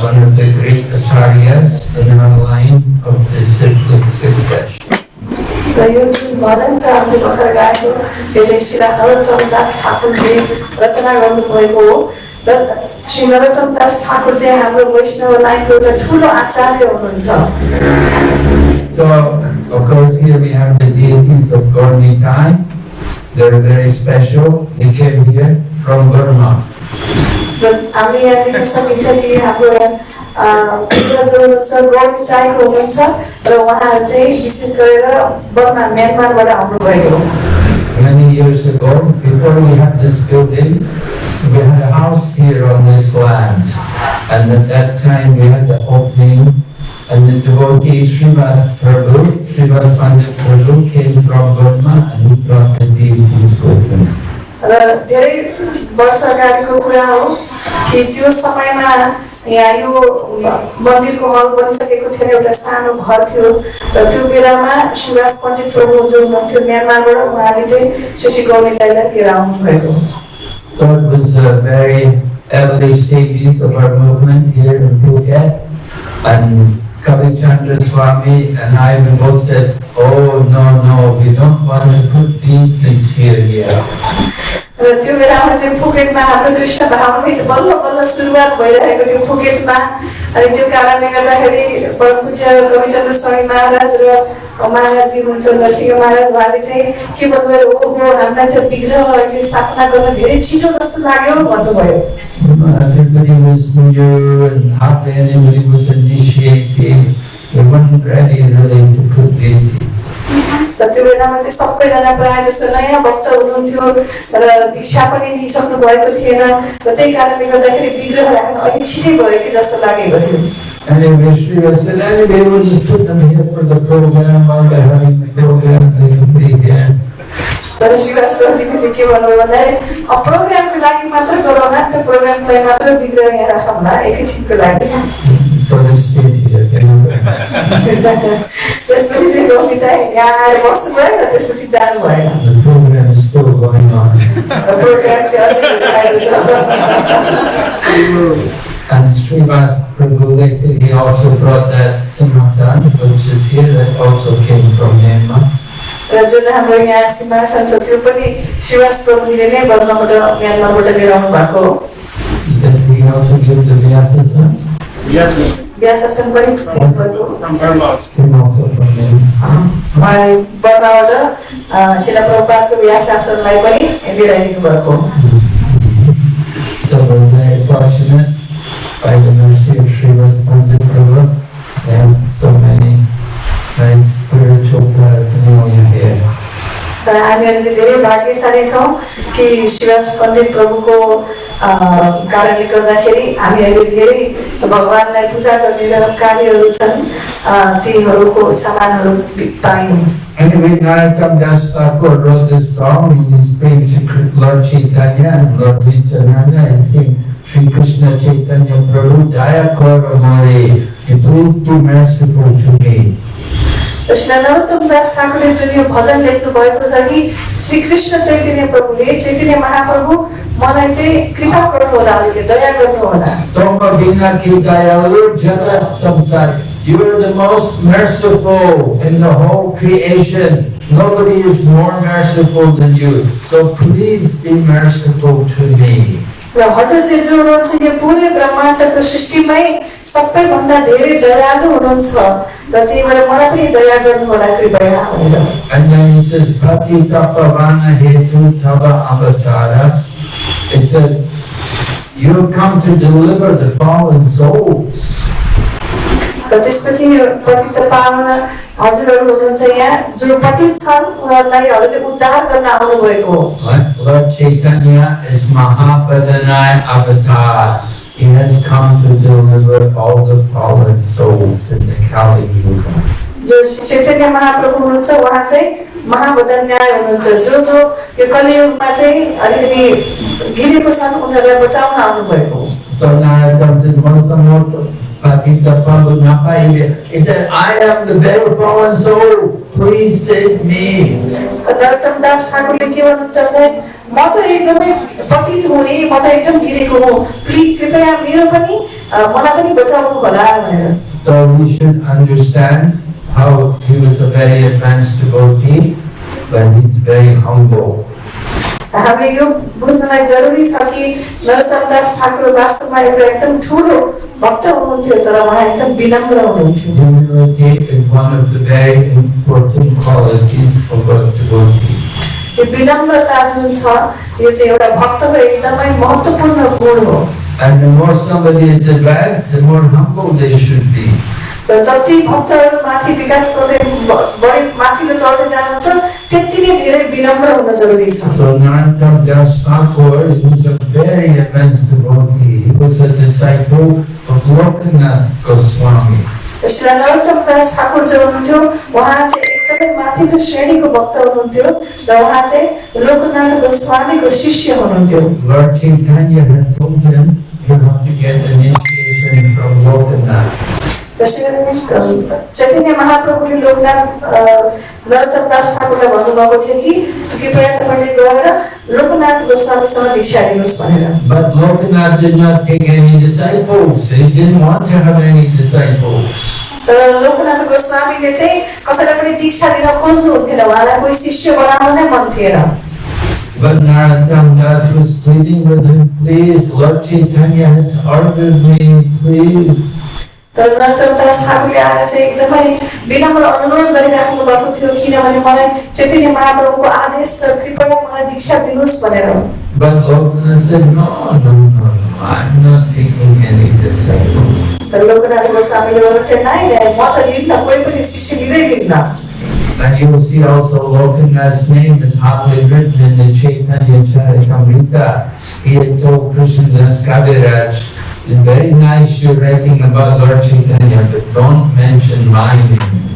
One of the great acharyas in our line of disciplic succession. र यो जुन भजन छ हामीले भर्खर गाएको यो चाहिँ श्री नरोत्तम दास ठाकुरले रचना गर्नुभएको हो र श्री नरोत्तम दास ठाकुर चाहिँ हाम्रो वैष्णव लाइनको एउटा ठुलो आचार्य हुनुहुन्छ. So of course here we have the deities of Gaur Nitai. They're very special. They came here from Burma. र हामीले यहाँ देख्न सकिन्छ कि हाम्रो जो हुनुहुन्छ गौरविताको हुनुहुन्छ र उहाँ चाहिँ विशेष गरेर बर्मा म्यानमारबाट आउनुभएको हो। Many years ago, before we had this building, we had a house here on this land. And at that time we had the opening, and the devotee Srivas Pandit Prabhu came from Burma and he brought the deities with him. र धेरै वर्ष अगाडिको कुरा हो कि त्यो समयमा यहाँ यो मन्दिरको हल बनिसकेको थियो, एउटा सानो घर थियो र त्यो बेलामा शिवास पण्डित प्रभु जो हुनुहुन्थ्यो म्यानमारबाट उहाँले चाहिँ श्री गौरीताईलाई लिएर आउनुभएको। So it was very early stages of our movement here in Phuket, and Kavi Chandra Swami and I, we both said, oh no, we don't want to put deities here. र त्यो बेलामा चाहिँ फुकेटमा हाम्रो कृष्ण भावमै बल्ल बल्ल सुरुवात भइरहेको थियो फुकेटमा। अनि त्यो कारणले गर्दाखेरि परम पूज्य कविचन्द्र स्वामी महाराज र महाराज हुनुहुन्छ नरसिंह महाराज उहाँले चाहिँ के भन्नुभयो, ओहो हामीलाई त विग्रहहरूले स्थापना गर्न धेरै छिटो जस्तो लाग्यो भन्नुभयो। Everybody was new and hardly anybody was initiated. They weren't ready really to put deities. र त्यो बेलामा चाहिँ सबैजना प्रायः जस्तो नयाँ भक्त हुनुहुन्थ्यो र दीक्षा पनि लिइसक्नु भएको थिएन र त्यही कारणले गर्दाखेरि विग्रह राख्न अलिक छिटै भयो कि जस्तो लागेको थियो। Anyway, Srivas said, anyway, we'll just put them here for the program. While we're having the program, they can be here. तर शिवास प्रभुजीले चाहिँ के भन्नुभयो भन्दाखेरि प्रोग्रामको लागि मात्र गरौँ न, त्यो प्रोग्रामलाई मात्र विग्रह यहाँ राखौँला एकैछिनको लागि। So let's stay here. त्यसपछि चाहिँ गौरीताई यहाँ आएर बस्नुभयो र त्यसपछि जानु भएन। The program is still going on. Programme चाहिँ अझै भइरहेको छ। And Srivas Prabhu, he also brought that Simhasan, which is here, that also came from Myanmar. र जुन हाम्रो यहाँ सिंहासन छ त्यो पनि शिवास प्रभुजीले नै बर्माबाट म्यानमारबाट लिएर आउनु भएको हो। Did he also give the Vyasasan? Yes, व्यासासन पनि भएको from Burma. Came also from Myanmar. उहाँले बर्माबाट शिला प्रभुपादको व्यासासनलाई पनि लिएर आइदिनु भएको हो। So we're very fortunate by the mercy of Srivas Pandit Prabhu and so many nice spiritual paraphernalia here. तर हामीहरू चाहिँ धेरै भाग्यशाली छौँ कि शिवास पण्डित प्रभुको कारणले गर्दाखेरि हामीहरूले धेरै भगवानलाई पूजा गर्ने कार्यहरू छन् तीहरूको सामानहरू पायौँ। Anyway, Narottam Das Thakur wrote this song in his praying to Lord Chaitanya and Lord Nityananda and saying, Sri Krishna Chaitanya Prabhu Daya Karo Mare, you please be merciful to me. Shri Narottam दास ठाकुरले जुन यो भजन लेख्नु भएको छ कि श्री कृष्ण चैतन्य प्रभुले चैतन्य महाप्रभु मलाई चाहिँ कृपा गर्नुहोला, अहिले दया गर्नुहोला। Toma Vina Ki Dayalu Jagat Samsar, you are the most merciful in the whole creation. Nobody is more merciful than you. So please be merciful to me. र हजुर चाहिँ जो हुनुहुन्छ यो पुरै ब्रह्माण्डको सृष्टिमै सबैभन्दा धेरै दयालु हुनुहुन्छ र त्यही भएर मलाई पनि दया गर्नुहोला कृपया भनेर। And then he says, Pati Tapavana Hetu Tava Avatara. It said, you have come to deliver the fallen souls. र त्यसपछि पतित पावन हजुरहरू हुनुहुन्छ यहाँ जो पतित छन् उनीहरूलाई हजुरले उद्धार गर्न आउनुभएको हो। Lord Chaitanya is Mahapadanaya Avatar. He has come to deliver all the fallen souls in the Kali Yuga. जो चैतन्य महाप्रभु हुनुहुन्छ उहाँ चाहिँ महाबदन्याय हुनुहुन्छ, जो यो कलियुगमा चाहिँ अलिकति गिरेको छन् उनीहरूलाई बचाउन आउनुभएको हो। So Narottam said, Patita Prabhu Napaive. He said, I am the better fallen soul. Please save me. Narottam दास ठाकुरले के भन्नुहुन्छ भने म त एकदमै पतित हुँ नि, म त एकदम गिरेको हुँ, प्लिज कृपया मेरो पनि मलाई पनि बचाउनु होला भनेर। So we should understand how he was a very advanced devotee, but he's very humble. हामीले यो बुझ्नलाई जरुरी छ कि नरोत्तम दास ठाकुर वास्तवमा एउटा एकदम ठुलो भक्त हुनुहुन्थ्यो तर उहाँ एकदम विनम्र हुनुहुन्थ्यो। Humility is one of the very important qualities of a devotee. यो विनम्रता जुन छ यो चाहिँ एउटा भक्तको एकदमै महत्त्वपूर्ण गुण हो। And the more somebody is advanced, the more humble they should be. जति भक्तहरू माथि विकास गर्दै बढी माथिल्लो चढ्दै जानुहुन्छ त्यति नै धेरै विनम्र हुन जरुरी छ। So Narottam Das Thakur was a very advanced devotee. He was a disciple of Lokanath Goswami. Shri Narottam दास ठाकुर जो हुनुहुन्थ्यो उहाँ चाहिँ एकदमै माथिल्लो श्रेणीको भक्त हुनुहुन्थ्यो र उहाँ चाहिँ लोकनाथ गोस्वामीको शिष्य हुनुहुन्थ्यो। Lord Chaitanya had told him, you have to get initiation from Lokanath. चैतन्य महाप्रभुले लोकनाथ नरोत्तम दास ठाकुरलाई भन्नुभएको थियो कि कृपया तपाईले गएर लोकनाथ गोस्वामीसँग दीक्षा लिनुहोस् भनेर। But Lokanath did not take any disciples. He didn't want to have any disciples. तर लोकनाथ गोस्वामीले चाहिँ कसैलाई पनि दीक्षा दिन खोज्नुहुन्थेन, उहाँलाई कोही शिष्य बनाउन नै मन थिएन। But Narottam Das was pleading with him, please, Lord Chaitanya has ordered me, please. तर नरोत्तम दास ठाकुरले आएर चाहिँ एकदमै विनम्र अनुरोध गरिराख्नु भएको थियो किनभने मलाई चैतन्य महाप्रभुको आदेश छ कृपया मलाई दीक्षा दिनुहोस् भनेर। But Lokanath said, no, I'm not taking any disciples. तर लोकनाथ गोस्वामीले भन्नुहुन्थ्यो नाइ म त लिन्न, कोही पनि शिष्य लिँदै लिन्न। And you will see also Lokanath's name is hardly written in the Chaitanya Charitamrita. He had told Krishnadas Kaviraj, it's very nice you're writing about Lord Chaitanya, but don't mention my name.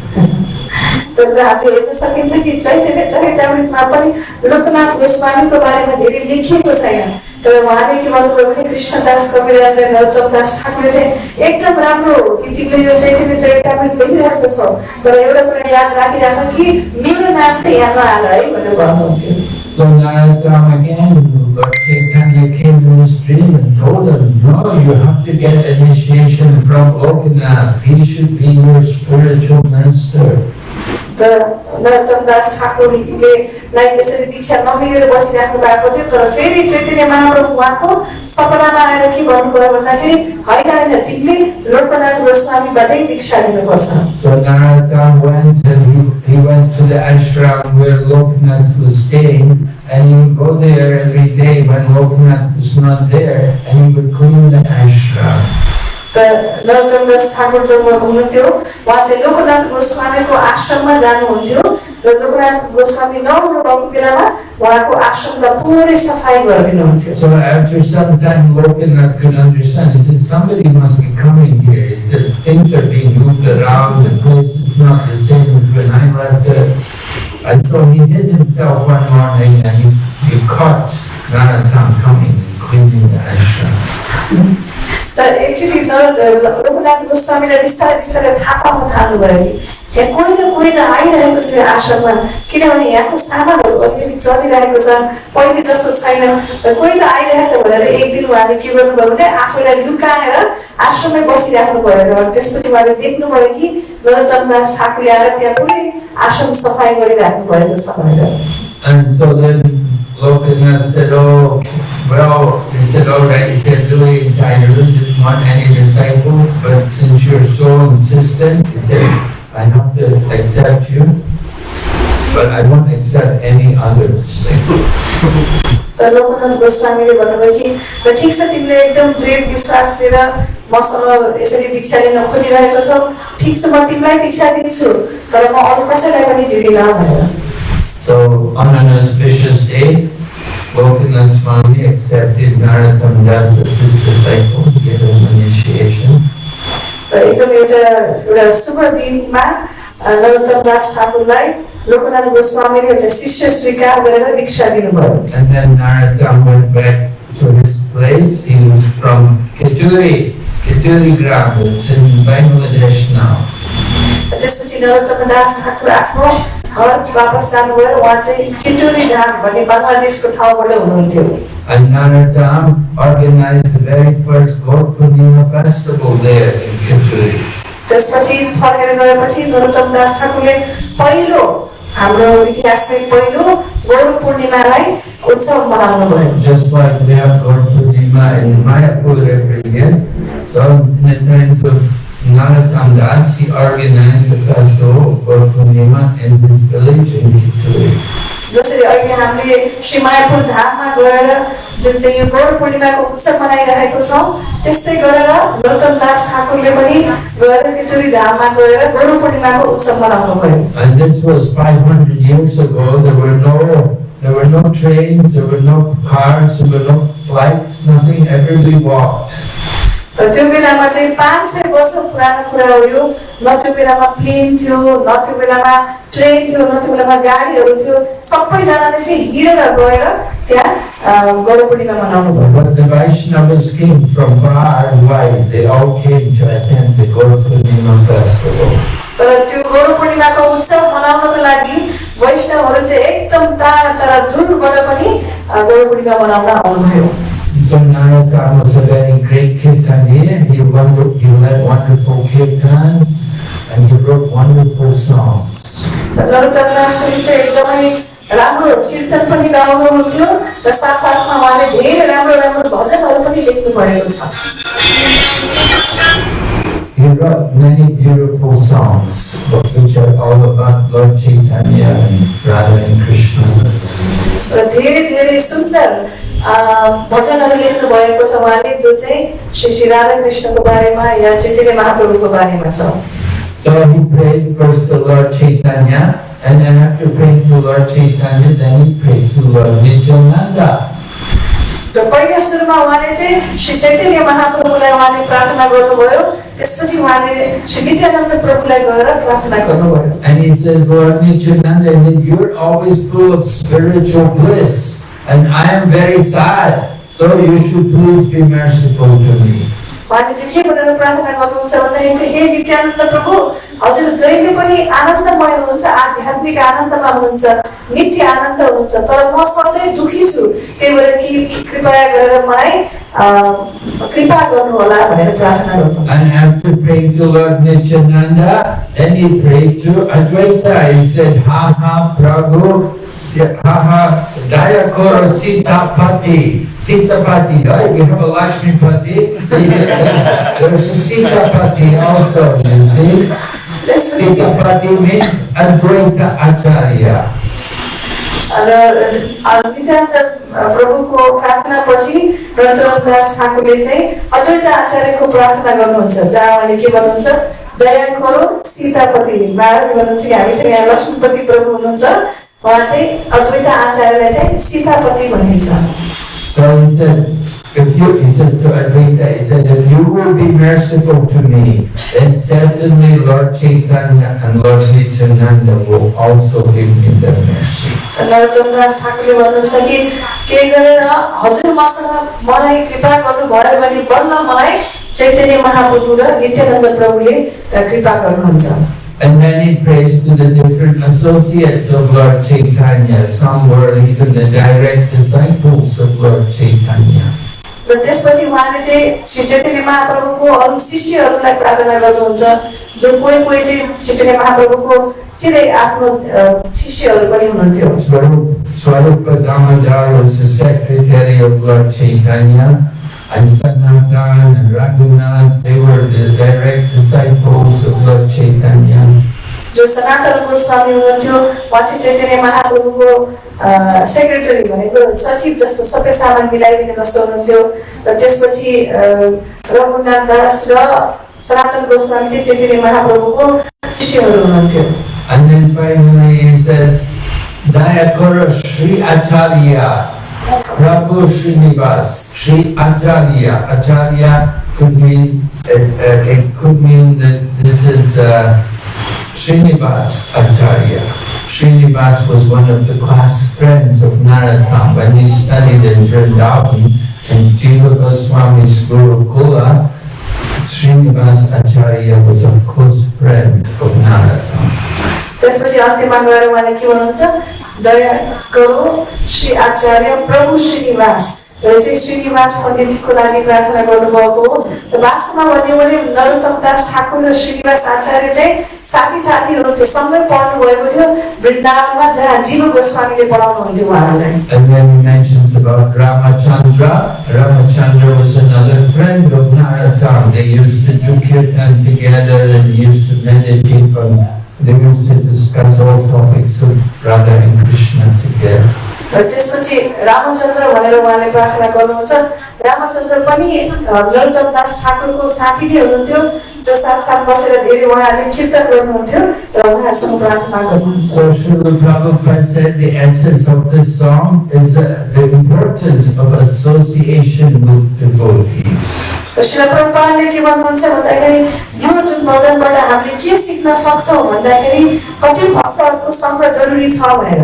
तर हामीले हेर्न सकिन्छ कि चैतन्य चरितामृतमा पनि लोकनाथ गोस्वामीको बारेमा धेरै लेखिएको छैन। तर उहाँले के भन्नुभयो भने कृष्णदास कविराज र नरोत्तम दास ठाकुरले चाहिँ एकदम राम्रो हो कि तिमीले यो चैतन्य चरितामृत लेखिरहेको छौ, तर एउटा कुरा याद राखिराख कि मेरो नाम चाहिँ यहाँ नआल है भनेर भन्नुहुन्थ्यो। So Narottam again, Lord Chaitanya came to his dream and told him, no, you have to get initiation from Lokanath. He should be your spiritual master. तर नरोत्तम दास ठाकुरले लाई त्यसरी दीक्षा नमिलेर बसिराख्नु भएको थियो, तर फेरि चैतन्य महाप्रभु उहाँको सपनामा आएर के भन्नुभयो भन्दाखेरि होइन तिमीले लोकनाथ गोस्वामीबाटै दीक्षा लिनुपर्छ। So Narottam went and he went to the ashram where Lokanath was staying, and he would go there every day when Lokanath was not there, and he would clean the ashram. Narottam दास ठाकुर जब हुनुहुन्थ्यो उहाँ चाहिँ लोकनाथ गोस्वामीको आश्रममा जानुहुन्थ्यो र लोकनाथ गोस्वामी नहुनु भएको बेलामा उहाँको आश्रमलाई पुरै सफाई गरिदिनुहुन्थ्यो। So after some time Lokanath could understand, he said, somebody must be coming here. The things are being moved around, the place is not the same as when I left it. And so he hid himself one morning and he caught Narottam coming and cleaning the ashram. तर actually Loknath गोस्वामीलाई बिस्तारै बिस्तारै थाहा pound थाल्नुभयो कि यहाँ कोही न कोही त आइरहेको छ आश्रममा, किनभने यहाँको सामानहरू अलिकति चलिरहेको छ, पहिले जस्तो छैन, कोही त आइरहेको छ भनेर एक दिन उहाँले के गर्नुभयो भने आफूलाई लुकाएर आश्रममै बसिराख्नु भयो र त्यसपछि उहाँले देख्नुभयो कि नरोत्तम दास ठाकुरले आएर त्यहाँ पुरै आश्रम सफाई गरिराख्नु भएको छ भनेर। And so then Lokanath said, oh, well, he said, all right, he said, really, I really didn't want any disciples, but since you're so insistent, he said, I have to accept you, but I won't accept any other disciple. तर लोकनाथ गोस्वामीले भन्नुभयो कि ठिक छ तिमीले एकदम दृढ विश्वास लिएर मसँग यसरी दीक्षा लिन खोजिरहेको छौ, ठिक छ म तिमीलाई दीक्षा दिन्छु, तर म अरू कसैलाई पनि दिदिनँ भनेर। So on an auspicious day, Lokanath Swami accepted Narottam Das as his disciple, gave him initiation. So एकदम एउटा शुभ दिनमा नरोत्तम दास ठाकुरलाई लोकनाथ गोस्वामीले एउटा शिष्य स्वीकार गरेर दीक्षा दिनुभयो। And then Narottam went back to his place. He was from Keturi Gram, it's in Bangladesh now. त्यसपछि नरोत्तम दास ठाकुर आफ्नो घर वापस जानुभयो, उहाँ चाहिँ केटुरी धाम भन्ने बङ्गलादेशको ठाउँबाट हुनुहुन्थ्यो। And Narottam organized the very first Gaur Purnima festival there in Keturi. त्यसपछि फर्केर गएपछि नरोत्तम दास ठाकुरले पहिलो हाम्रो इतिहासमै पहिलो गौर पूर्णिमालाई उत्सव मनाउनु भयो। Just like we have Gaur Purnima in Mayapur every year, so in the times of Narottam Das, he organized the festival of Gaur Purnima in his village in Keturi. जसरी अहिले हामीले श्री मायापुर धाममा गएर जुन चाहिँ यो गौर पूर्णिमाको उत्सव मनाइरहेको छौँ त्यस्तै गरेर नरोत्तम दास ठाकुरले पनि गएर किचुरी धाममा गएर गौर पूर्णिमाको उत्सव मनाउनु भयो। And this was 500 years ago. There were no trains, there were no cars, there were no flights, nothing. Everybody walked. र त्यो बेलामा चाहिँ 500 वर्ष पुरानो कुरा हो यो। न त्यो बेलामा प्लेन थियो, न त्यो बेलामा ट्रेन थियो, न त्यो बेलामा गाडीहरू थियो। सबैजनाले चाहिँ हिँडेर गएर त्यहाँ गौर पूर्णिमा मनाउनु भयो। But the Vaishnavas came from far and wide. They all came to attend the Gaur Purnima festival. तर त्यो गौर पूर्णिमाको उत्सव मनाउनको लागि वैष्णवहरू चाहिँ एकदम टाढा टाढा दूरबाट पनि गौर पूर्णिमा मनाउन आउनुभयो। So Narottam was a very great kirtaniya. He led wonderful kirtans and he wrote wonderful songs. Narottam दासले चाहिँ एकदमै राम्रो कीर्तन पनि गाउनुहुन्थ्यो र साथसाथमा उहाँले धेरै राम्रो राम्रो भजनहरू पनि लेख्नु भएको छ। He wrote many beautiful songs which are all about Lord Chaitanya and Radha and Krishna. र धेरै धेरै सुन्दर भजनहरू लेख्नु भएको छ उहाँले जो चाहिँ श्री राधा कृष्णको बारेमा या चैतन्य महाप्रभुको बारेमा छ। So he prayed first to Lord Chaitanya, and then after praying to Lord Chaitanya, then he prayed to Lord Nityananda. र पहिला सुरुमा उहाँले चाहिँ श्री चैतन्य महाप्रभुलाई उहाँले प्रार्थना गर्नुभयो, त्यसपछि उहाँले श्री नित्यानन्द प्रभुलाई गएर प्रार्थना गर्नुभयो। And he says, Lord Nityananda, you're always full of spiritual bliss, and I am very sad, so you should please be merciful to me. उहाँले चाहिँ के भनेर प्रार्थना गर्नुहुन्छ भन्दाखेरि चाहिँ हे नित्यानन्द प्रभु, हजुर जहिले पनि आनन्दमय हुनुहुन्छ, आध्यात्मिक आनन्दमा हुनुहुन्छ, नित्य आनन्द हुनुहुन्छ, तर म सधैँ दुखी छु, त्यही भएर कि कृपया गरेर मलाई कृपा गर्नु होला भनेर प्रार्थना गर्नुहुन्छ। And after praying to Lord Nityananda, then he prayed to Advaita. He said, Ha ha Prabhu, ha ha Daya Koro Sitapati. Sitapati, right? We have a Lakshmipati. There's a Sitapati also, you see. Sitapati means Advaita Acharya. Nityanand प्रभुको प्रार्थना पछि नरोत्तम दास ठाकुरले चाहिँ अद्वैत आचार्यको प्रार्थना गर्नुहुन्छ, जहाँ उहाँले के भन्नुहुन्छ, दया करो सीतापति। महाराज भन्नुहुन्छ कि हामीसँग यहाँ लक्ष्मीपति प्रभु हुनुहुन्छ, उहाँ चाहिँ अद्वैत आचार्यलाई चाहिँ सीतापति भनिन्छ। So he said, he said to Advaita, he said, if you will be merciful to me, then certainly Lord Chaitanya and Lord Nityananda will also give me the mercy. Narottam दास ठाकुरले भन्नुहुन्छ कि के गरेर हजुर मसँग मलाई कृपा गर्नुभयो भने बल्ल मलाई चैतन्य महाप्रभु र नित्यानन्द प्रभुले कृपा गर्नुहुन्छ। And then he prays to the different associates of Lord Chaitanya. Some were even the direct disciples of Lord Chaitanya. र त्यसपछि उहाँले चाहिँ श्री चैतन्य महाप्रभुको अरू शिष्यहरूलाई प्रार्थना गर्नुहुन्छ, जो कोही कोही चाहिँ चैतन्य महाप्रभुको सिधै आफ्नो शिष्यहरू पनि हुनुहुन्थ्यो। Swarupa Damodar was the secretary of Lord Chaitanya, and Sanatan and Raghunath, they were the direct disciples of Lord Chaitanya. जो सनातन गोस्वामी हुनुहुन्थ्यो, उहाँ चाहिँ चैतन्य महाप्रभुको सेक्रेटरी भनेको सचिव जस्तो सबै सामान मिलाइदिने जस्तो हुनुहुन्थ्यो। र त्यसपछि रघुनाथ दास र सनातन गोस्वामी चाहिँ चैतन्य महाप्रभुको शिष्यहरू हुनुहुन्थ्यो। And then finally he says, Dayakara Sri Acharya, Prabhu Srinivas, Sri Acharya. Acharya could mean, it could mean that this is Srinivas Acharya. Srinivas was one of the class friends of Narottam. When he studied in Vrindavan, in Jiva Goswami's Gurukula, Srinivas Acharya was a close friend of Narottam. त्यसपछि अन्त्यमा गएर उहाँले के भन्नुहुन्छ, दया करो श्री आचार्य प्रभु श्रीनिवास। र चाहिँ श्रीनिवास पण्डितको लागि प्रार्थना गर्नुभएको हो। र वास्तवमा भन्यो भने नरोत्तम दास ठाकुर र श्रीनिवास आचार्य चाहिँ साथी साथीहरू थियो, सँगै पढ्नु भएको थियो वृन्दावनमा, जहाँ जीव गोस्वामीले पढाउनुहुन्थ्यो उहाँहरूलाई। And then he mentions about Ramachandra. Ramachandra was another friend of Narottam. They used to do kirtan together and used to meditate on They used to discuss all topics of Radha and Krishna together. त्यसपछि रामचन्द्र भनेर उहाँले प्रार्थना गर्नुहुन्छ। रामचन्द्र पनि नरोत्तम दास ठाकुरको साथी नै हुनुहुन्थ्यो, जो साथ बसेर धेरै उहाँले कीर्तन गर्नुहुन्थ्यो र उहाँहरूसँग प्रार्थना गर्नुहुन्छ। So Srila Prabhupada said the essence of this song is the importance of association with devotees. Srila प्रभुपादले के भन्नुहुन्छ भन्दाखेरि यो जुन भजनबाट हामीले के सिक्न सक्छौं भन्दाखेरि कति भक्तहरूको संग जरुरी छ भनेर।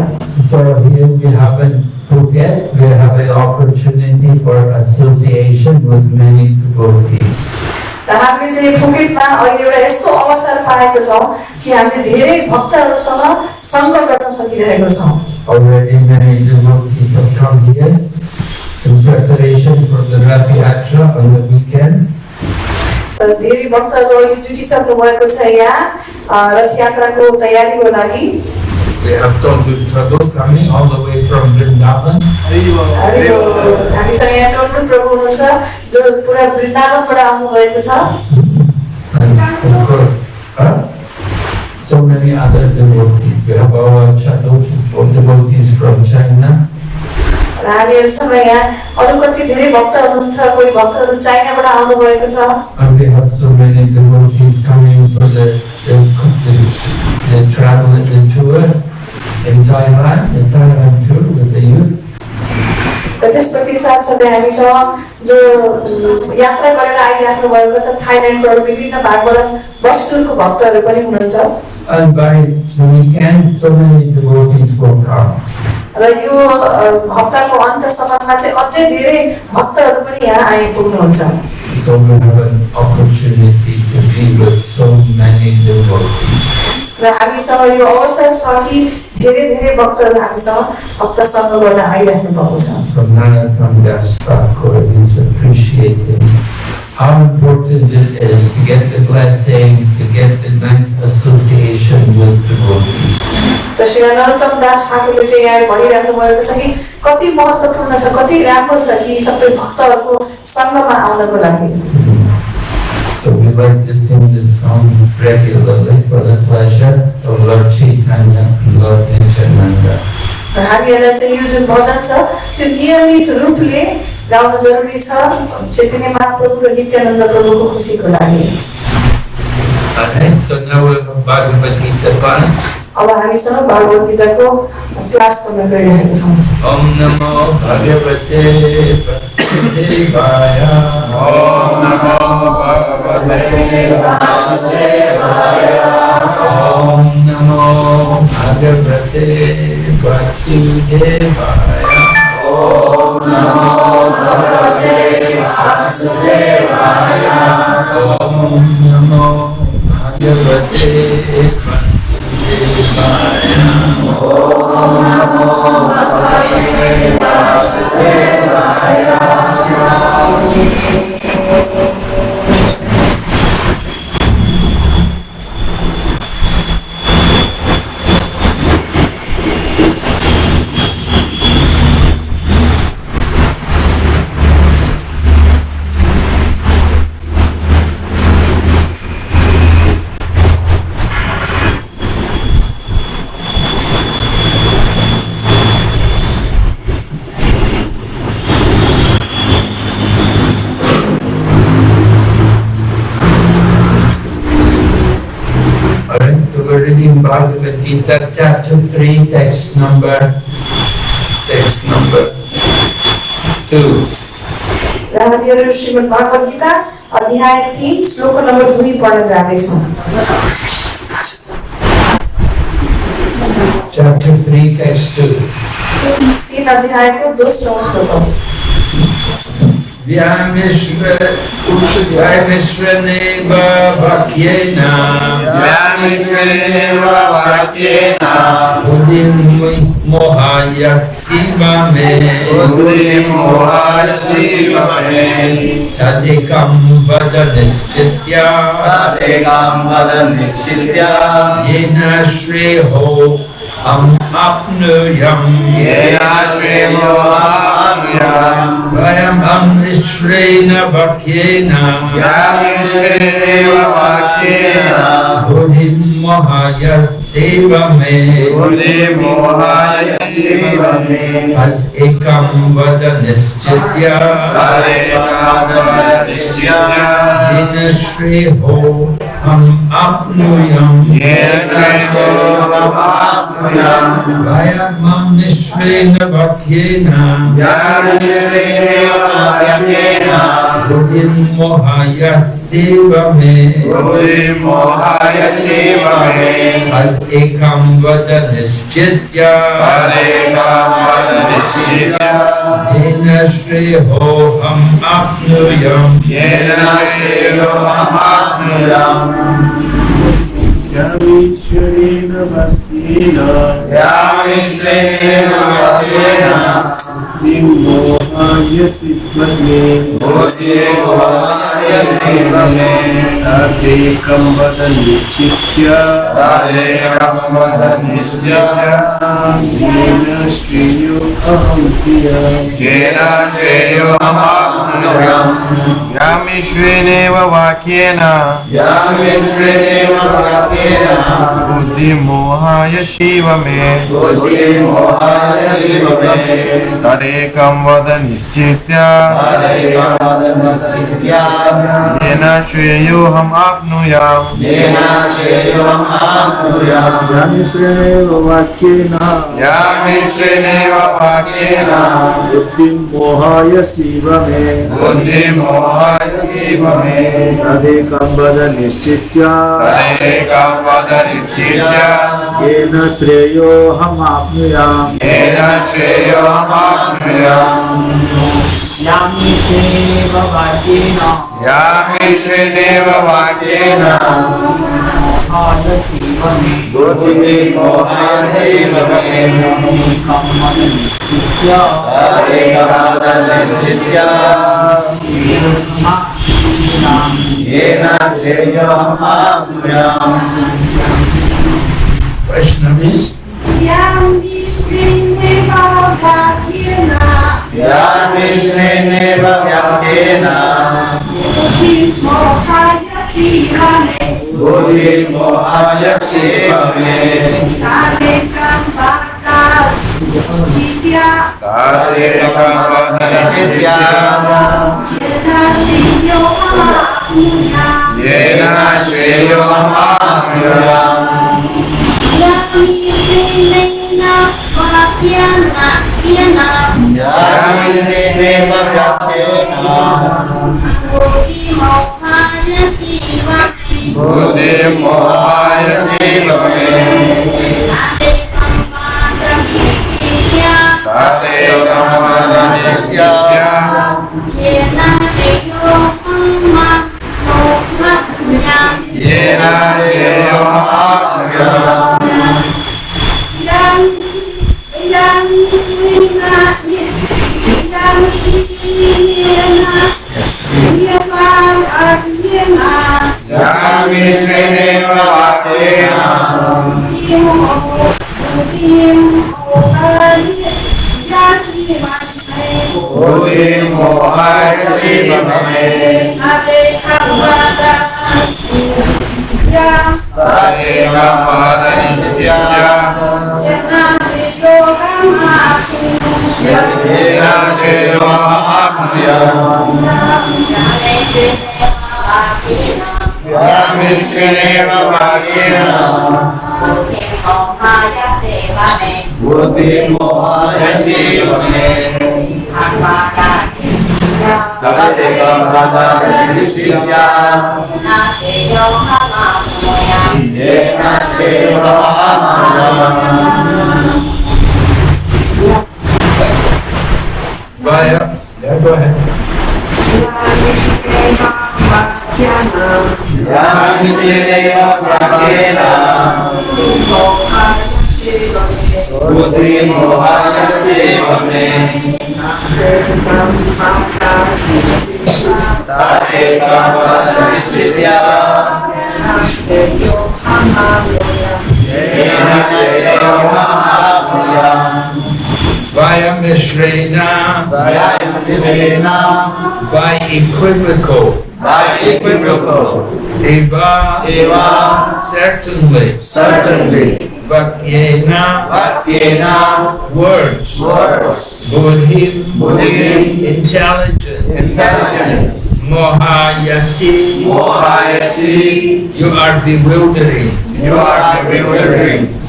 So here we have in Phuket, we have an opportunity for association with many devotees. हामीले चाहिँ फुकेटमा अहिले एउटा यस्तो अवसर पाएको छौं कि हामीले धेरै भक्तहरूसँग संग गर्न सकिरहेको छौं। Already many devotees have come here in preparation for the Rath Yatra on the weekend. धेरै भक्तहरू अहिले जुटिसक्नु भएको छ यहाँ रथ यात्राको तयारीको लागि। We have Tondu Prabhu coming all the way from Vrindavan. हामीसँग यहाँ टोन्डु प्रभु हुनुहुन्छ जो पुरा वृन्दावनबाट आउनु भएको छ। And of course, so many other devotees. We have our devotees from China. र हामीहरूसँग यहाँ अरू कति धेरै भक्तहरू हुनुहुन्छ, कोही भक्तहरू चाइनाबाट आउनु भएको छ। And we have so many devotees coming for the travel and the tour in Thailand, the Thailand tour with the youth. र त्यसपछि साथसाथै हामीसँग जो यात्रा गरेर आइराख्नु भएको छ थाइल्यान्डको विभिन्न भागबाट बस टुरको भक्तहरू पनि हुनुहुन्छ। And by the weekend, so many devotees will come. र यो हप्ताको अन्तसम्ममा चाहिँ अझै धेरै भक्तहरू पनि यहाँ आइपुग्नुहुन्छ। So we have an opportunity to be with so many devotees. र हामीसँग यो अवसर छ कि धेरै धेरै भक्तहरू हामीसँग भक्तसँग गर्न आइराख्नु भएको छ। So Narottam Das Thakur is appreciating how important it is to get the blessings, to get the nice association with devotees. त श्री नरोत्तम दास ठाकुरले चाहिँ यहाँ भनिराख्नु भएको छ कि कति महत्त्वपूर्ण छ, कति राम्रो छ कि सबै भक्तहरूको सँगमा आउनको लागि। So we like to sing this song regularly for the pleasure of Lord Chaitanya and Lord Nityananda. र हामीहरूलाई चाहिँ यो जुन भजन छ त्यो नियमित रूपले गाउन जरुरी छ चैतन्य महाप्रभु र नित्यानन्द प्रभुको खुसीको लागि। So now we have Bhagavad Gita class. अब हामीसँग भागवत गीताको क्लास गर्न गइरहेको छौँ। Om Namo Bhagavate Vasudevaya. Om Namo Bhagavate Vasudevaya. Om Namo Bhagavate Vasudevaya. Om Namo Bhagavate Vasudevaya. Om Namo Bhagavate Vasudevaya. Om Namo Bhagavate Vasudevaya. Bhagavad Gita chapter 3 text number 2. र हामीहरू श्रीमद् भागवत गीता अध्याय 3 श्लोक number 2 पढ्न जाँदैछौँ। Chapter 3 text 2. 3 अध्यायको दोस्रो श्लोक। Vyameshva Neva Vakyena Udin Mohaya Sivame Tadekam Vada Nischitya Yena Shreho Apnuyam Vayam Amnishrena Vakyena Vakena Buddhim Mohaya Sevame Buddhim Mohaya Sevame Ad Ekam Vada Nischitya Yena Shri Ho Ham Apnuyam Vaya Mam Nishvena Vakyena Buddhim Mohaya Sevame Ad Ekam Vada Nischitya Yena Shri Ho Ham Apnuyam Yamishvarena Bhaktena Nimmohaya Sivame Tadekam Vada Nischitya Yena Shriyo Aham Priyam Yamishvarena Vakyena Buddhim Mohaya Shivame Tadekam Vada Nischitya Yena Shreyo Ham Apnuyam Yamishvarena Vakyena Buddhim Mohaya Shivame Tadekam Vada Nischitya Yena Shreyo Ham Apnuyam Yamishvarena Vakyena Buddhim Mohaya Shivame Tadekam Vada Nischitya Yena Shreyo Ham Apnuyam Vaishnavis Yamishvarena Vakyena Buddhim Mohaya Shivame Tadekam Vada Nischitya Yena Shreyo Ham Apnuyam Yamishvarena Vakyena Buddhim Mohaya Shivame Tadekam Vada Nischitya Yena Shreyo Ham Apnuyam Yamishvarena Vakyena Buddhim Mohaya Shivame Tadekam Vada Nischitya Yena Shreyo Ham Apnuyam Yamishvarena Vakyena Buddhim Mohaya Shivame Tadekam Vada Nischitya Yena Shreyo Ham Apnuyam Vaya, yeah, go ahead. Yamishvarena Vakyena Buddhim Mohaya Shivame Tadekam Vada Nischitya Yena Shreyo Ham Apnuyam Vaya Mishrena by equivocal. Eva, certainly, Vakyena, words, Buddhi, intelligence, Mohayasi, you are bewildering,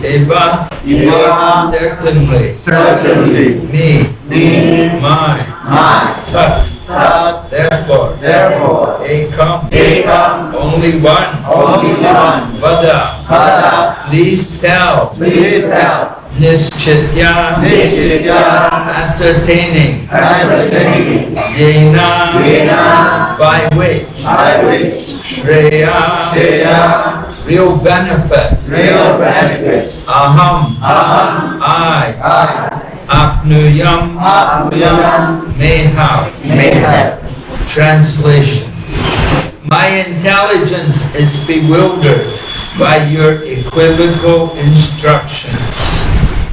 Eva, certainly, me, my, Tat, therefore, Ekam, only one, Vada, please tell, Nischitya, ascertaining, Yena, by which, Shreya, real benefit, Aham, I, Apnuyam, may have. Translation. My intelligence is bewildered by your equivocal instructions.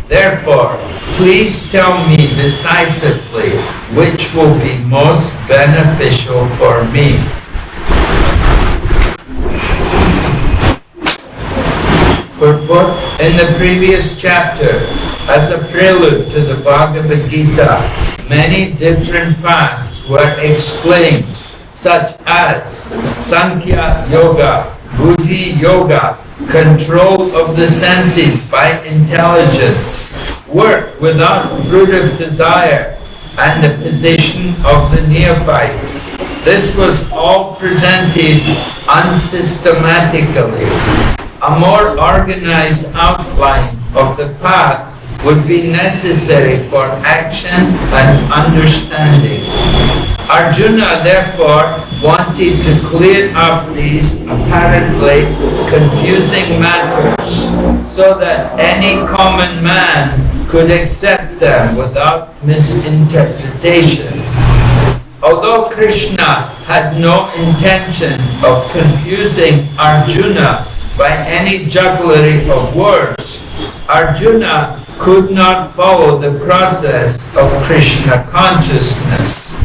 Therefore, please tell me decisively which will be most beneficial for me. Purport. In the previous chapter, as a prelude to the Bhagavad Gita, many different paths were explained, such as Sankhya Yoga, Buddhi Yoga, control of the senses by intelligence, work without fruitive desire, and the position of the neophyte. This was all presented unsystematically. A more organized outline of the path would be necessary for action and understanding. Arjuna therefore wanted to clear up these apparently confusing matters so that any common man could accept them without misinterpretation. Although Krishna had no intention of confusing Arjuna by any jugglery of words, Arjuna could not follow the process of Krishna consciousness,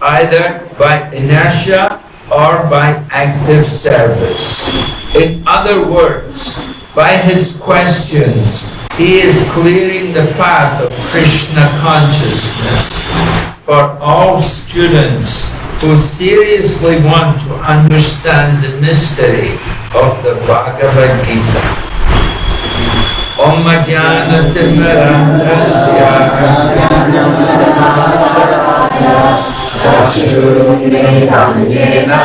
either by inertia or by active service. In other words, by his questions, he is clearing the path of Krishna consciousness for all students who seriously want to understand the mystery of the Bhagavad Gita. Om Jnana Timirandasya Chashurumritam Yena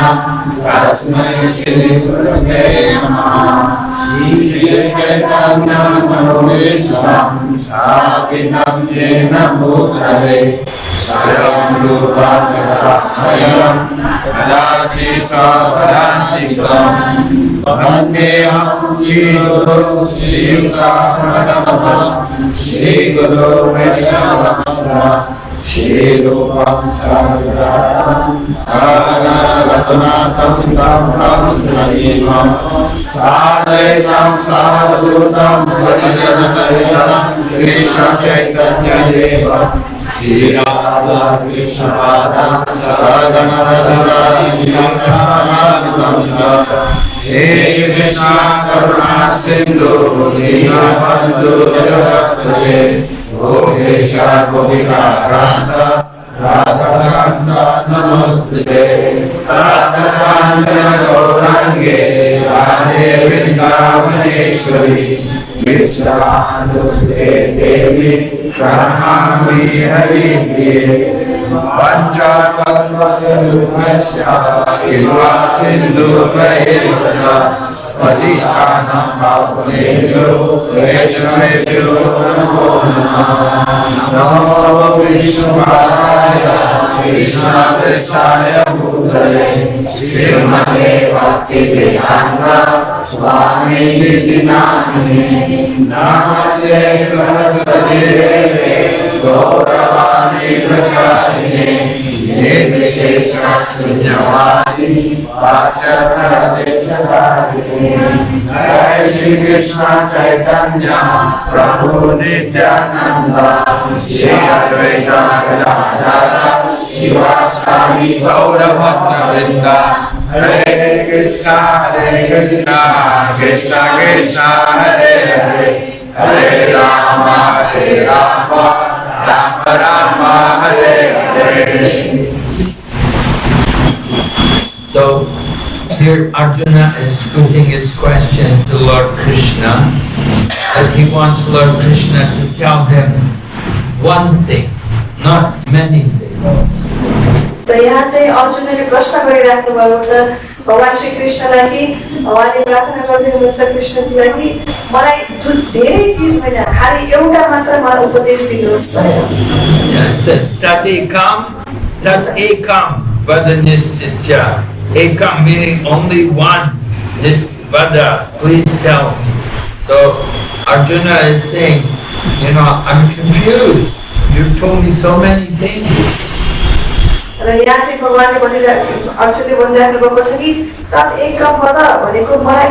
Tasmai Shri Gurave Namaha Shri Chaitanya Manobisham Savinam Yena Bhutrave Swayam Rupa Kadahayam Kadati Savarantikam Vandeham Shri Guru Shri Yuktahmadamam Shri Guru Vaishnavamam Shri Rupam Sagratam Sarana Ratanatam Tam Sajimam Sadaitam Sadhutam Varijana Sahitam Krishna Chaitanya Deva Shri Radha Krishna Radha Sadhana Radha Shri Hey Krishna Karuna Sindhu Dīnabandhu Jagapate Gopesha Gopika Ranta Radha Ranta Namaste Radha Kanchana Gaurange Radhe Vrindavaneshwari Vishwanuste Devi Pranami Hari Priye Pancha Kalpatarupasya Kilva Sindhu Prayevacha Patitanam Pavanebhyo Vaishnavebhyo Namo Namaha Namo Vishnupadaya Krishna Prestaya Bhutale Srimate Bhaktivedanta Swami Niti Namine Namaste Saraswati Deve Gauravani Pracharine Nirvishesha Shunyavadi Vashakradeshakarine Jai Shri Krishna Chaitanya Prabhu Nityananda Shri Advaita Gadadhara Shivasami Gaura Bhakta Vrinda Hare Krishna, Krishna Krishna, Hare Hare, Hare Rama, Rama Rama, Hare Hare. So here Arjuna is putting his question to Lord Krishna, that he wants Lord Krishna to tell him one thing, not many things. र यहाँ चाहिँ अर्जुनले प्रश्न गरिराख्नु भएको छ भगवान श्री कृष्णलाई कि उहाँले प्रार्थना गर्दै हुनुहुन्छ कृष्णजीलाई कि मलाई धेरै चीज होइन खाली एउटा मात्र मलाई उपदेश दिनुहोस् भनेर। It says tat ekam vadanistitya. Ekam meaning only one. This vada, please tell me. So Arjuna is saying, you know, I'm confused. You've told me so many things. र यहाँ चाहिँ भगवानले अर्जुनले भनिराख्नु भएको छ कि तत् एकम वद भनेको मलाई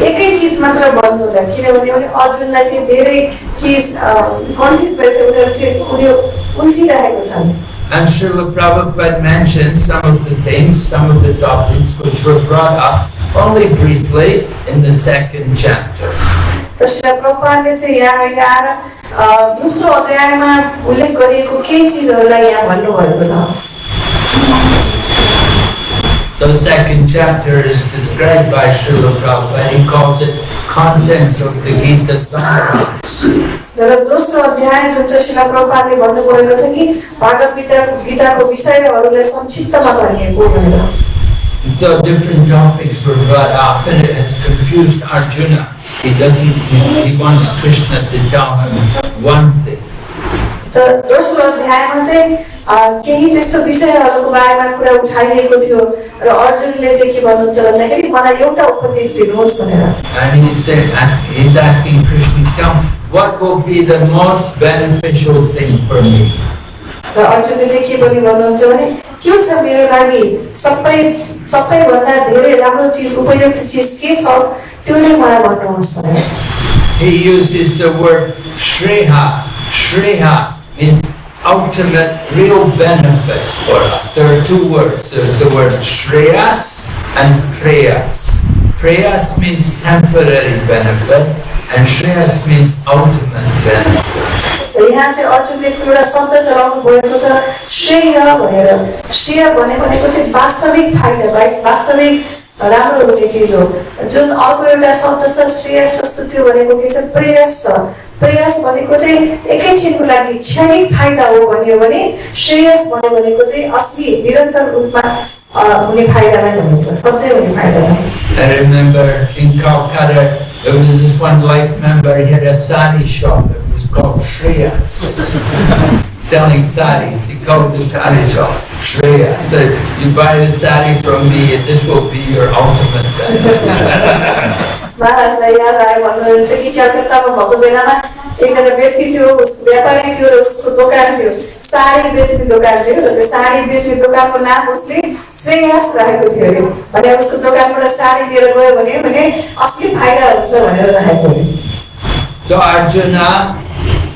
एकै चीज मात्र भन्नु होला किनभने अर्जुनलाई चाहिँ धेरै चीज कन्फ्युज भएछ उनीहरू चाहिँ उल्झिरहेको छन्। And Srila Prabhupada mentioned some of the things, some of the topics which were brought up only briefly in the second chapter. त श्रील प्रभुपादले चाहिँ यहाँ अहिले आएर दोस्रो अध्यायमा उल्लेख गरिएको केही चीजहरूलाई यहाँ भन्नुभएको छ। So the second chapter is described by Srila Prabhupada. He calls it contents of the Gita summaries. र दोस्रो अध्याय जुन चाहिँ श्रील प्रभुपादले भन्नुभएको छ कि भागवत गीताको विषयहरूलाई संक्षिप्तमा भनिएको भनेर। So different topics were brought up and it has confused Arjuna. He wants Krishna to tell him one thing. त दोस्रो अध्यायमा चाहिँ केही त्यस्तो विषयहरूको बारेमा कुरा उठाइएको थियो र अर्जुनले चाहिँ के भन्नुहुन्छ भन्दाखेरि मलाई एउटा उपदेश दिनुहोस् भनेर। And he's asking Krishna, tell me, what will be the most beneficial thing for me? र अर्जुनले चाहिँ के भन्नुहुन्छ भने के छ मेरो लागि सबैभन्दा धेरै राम्रो चिज उपयुक्त चिज के छ त्यो नै मलाई भन्नुहोस् भनेर। He uses the word shreha. Shreha means ultimate real benefit for us. There are two words. There's the word shreyas and preyas. Preyas means temporary benefit and shreyas means ultimate benefit. यहाँ चाहिँ अर्जुनले एउटा शब्द चलाउनु भएको छ श्रेय भनेर। श्रेय भनेको चाहिँ वास्तविक फाइदा वास्तविक राम्रो हुने चिज हो। जुन अर्को एउटा शब्द छ श्रेयस जस्तो त्यो भनेको के छ प्रेयस छ। प्रेयस भनेको चाहिँ एकैछिनको लागि क्षणिक फाइदा हो भन्यो भने श्रेयस भनेको चाहिँ असली निरन्तर रूपमा हुने फाइदालाई भनिन्छ सधैँ हुने फाइदालाई। I remember in Calcutta there was this one life member, he had a sari shop, it was called Shreyas. Selling saris, he called the sari shop Shreyas. Said, you buy the sari from me and this will be your ultimate benefit. महाराजलाई याद आयो भन्नुहुन्छ कि कलकत्तामा भएको बेलामा एकजना व्यक्ति थियो उसको व्यापारी थियो र उसको दोकान थियो साडी बेच्ने दोकान थियो र त्यो साडी बेच्ने दोकानको नाम उसले श्रेयस राखेको थियो अरे भने उसको दोकानबाट साडी लिएर गयो भने असली फाइदा हुन्छ भनेर राखेको अरे। So Arjuna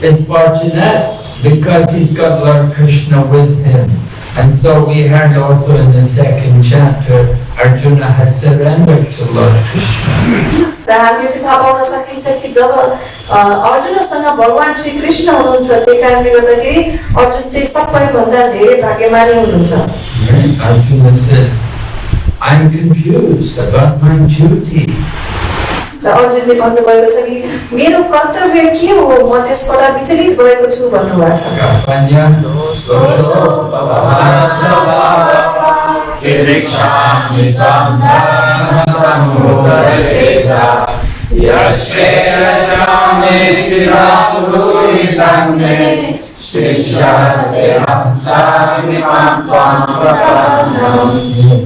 is fortunate because he's got Lord Krishna with him. And so we heard also in the second chapter, Arjuna has surrendered to Lord Krishna. र हामीले चाहिँ थाहा पाउन सकिन्छ कि जब अर्जुनसँग भगवान श्री कृष्ण हुनुहुन्छ त्यही कारणले गर्दाखेरि अर्जुन चाहिँ सबैभन्दा धेरै भाग्यमानी हुनुहुन्छ। Arjuna said, I'm confused about my duty. र अर्जुनले भन्नुभएको छ कि मेरो कर्तव्य के हो म त्यसबाट विचलित भएको छु भन्नुभएको छ।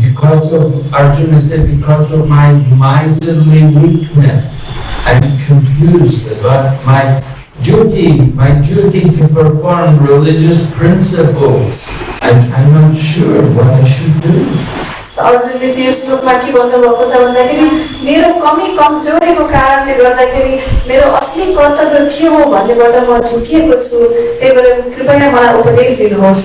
Because of Arjuna said, because of my miserly weakness, I'm confused about my duty to perform religious principles. I'm not sure what I should do. अर्जुनले चाहिँ यो श्लोकमा के भन्नुभएको छ भन्दाखेरि मेरो कमी कमजोरीको कारणले गर्दाखेरि मेरो असली कर्तव्य के हो भन्नेबाट म झुकिएको छु त्यही भएर कृपया मलाई उपदेश दिनुहोस्।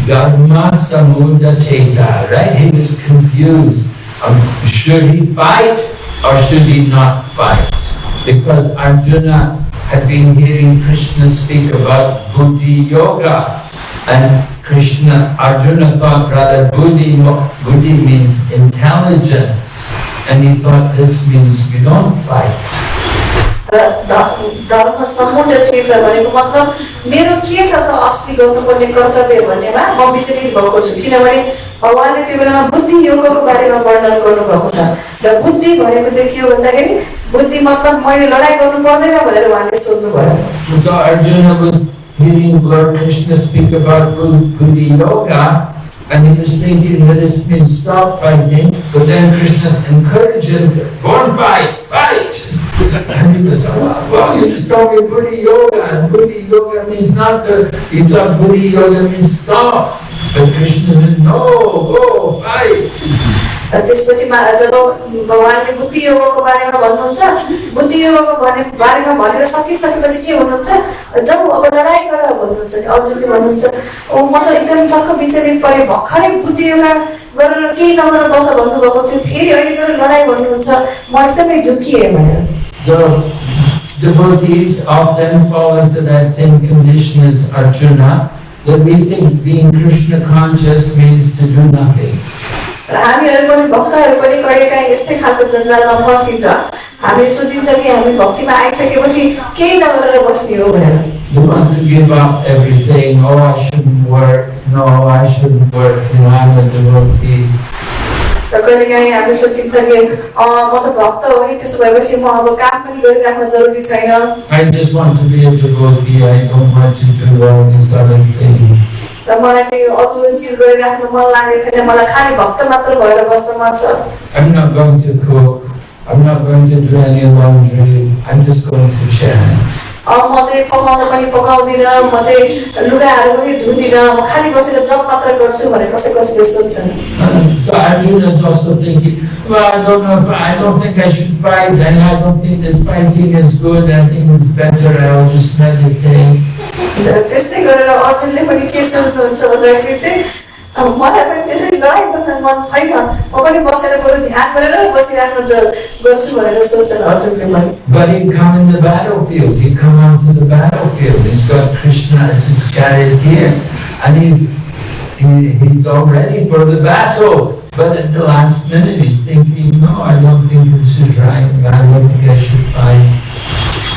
Dharma Samudha Cheta, right? He was confused. Should he fight or should he not fight? Because Arjuna had been hearing Krishna speak about Buddhi Yoga, and Arjuna thought rather Buddhi means intelligence, and he thought this means you don't fight. धर्म समुद्र क्षेत्र भनेको मतलब मेरो के छ त अस्ति गर्नुपर्ने कर्तव्य भन्नेमा म विचलित भएको छु, किनभने भगवानले त्यो बेलामा बुद्धि योगको बारेमा वर्णन गर्नुभएको छ र बुद्धि भनेको चाहिँ के हो भन्दाखेरि बुद्धि मतलब मैले लडाई गर्नु पर्दैन भनेर उहाँले सोध्नुभयो। So Arjuna was hearing Lord Krishna speak about Buddhi Yoga, and he was thinking that this means stop fighting, but then Krishna encouraged him, go and fight! And he goes, oh, well, you just told me Buddhi Yoga, and Buddhi Yoga means not you thought Buddhi Yoga means stop. But Krishna said, no, go, fight! त्यसपछि जब भगवानले बुद्धि योगको बारेमा भन्नुहुन्छ, बुद्धि योगको बारेमा भनेर सकिसकेपछि के भन्नुहुन्छ, जब अब लडाई गर भन्नुहुन्छ नि अर्जुनले भन्नुहुन्छ, ओ म त एकदम चक्क विचलित परे, भर्खरै बुद्धि योगा गरेर केही नगरेर बस भन्नुभएको थियो, फेरि अहिले गएर लडाई भन्नुहुन्छ, म एकदमै झुक्किएँ भनेर। The devotees often fall into that same condition as Arjuna, that we think being Krishna conscious means to do nothing. हामीहरु पनि भक्तहरु पनि कहिलेकाहीँ यस्तै खालको जन्जालमा फसिन्छ, हामी सोचिन्छ कि हामी भक्तिमा आइसकेपछि केही नगरेर बस्ने हो भनेर। You want to give up everything. Oh, I shouldn't work. No, I shouldn't work. You know, I'm a devotee. र कहिलेकाहीँ हामी सोचिन्छ कि म त भक्त हो नि, त्यसो भएपछि म अब काम पनि गरिराख्न जरुरी छैन। I just want to be a devotee. I don't want to do all these other things. र मलाई चाहिँ अरू चीज गरिराख्न मन लागेको छैन, मलाई खाली भक्त मात्र भएर बस्न मन छ। I'm not going to cook. I'm not going to do any laundry. I'm just going to chant. म चाहिँ पकाउन पनि पकाउँदिन, म चाहिँ लुगाहरू पनि धुदिन, म खाली बसेर जप मात्र गर्छु भनेर कसैले सोध्छन्। So Arjuna is also thinking, well, I don't think I should fight, and I don't think this fighting is good. I think it's better I'll just meditate. त्यस्तै गरेर अर्जुनले पनि के सोच्नुहुन्छ भन्दाखेरि चाहिँ मलाई पनि त्यसरी लडाई गर्न मन छैन, म पनि बसेर बरु ध्यान गरेर बसिराख्न गर्छु भनेर सोच्छन् अर्जुनले पनि। But he come in the battlefield. He come out to the battlefield. He's got Krishna as his charioteer, and he's all ready for the battle. But at the last minute, he's thinking, no, I don't think this is right. I don't think I should fight.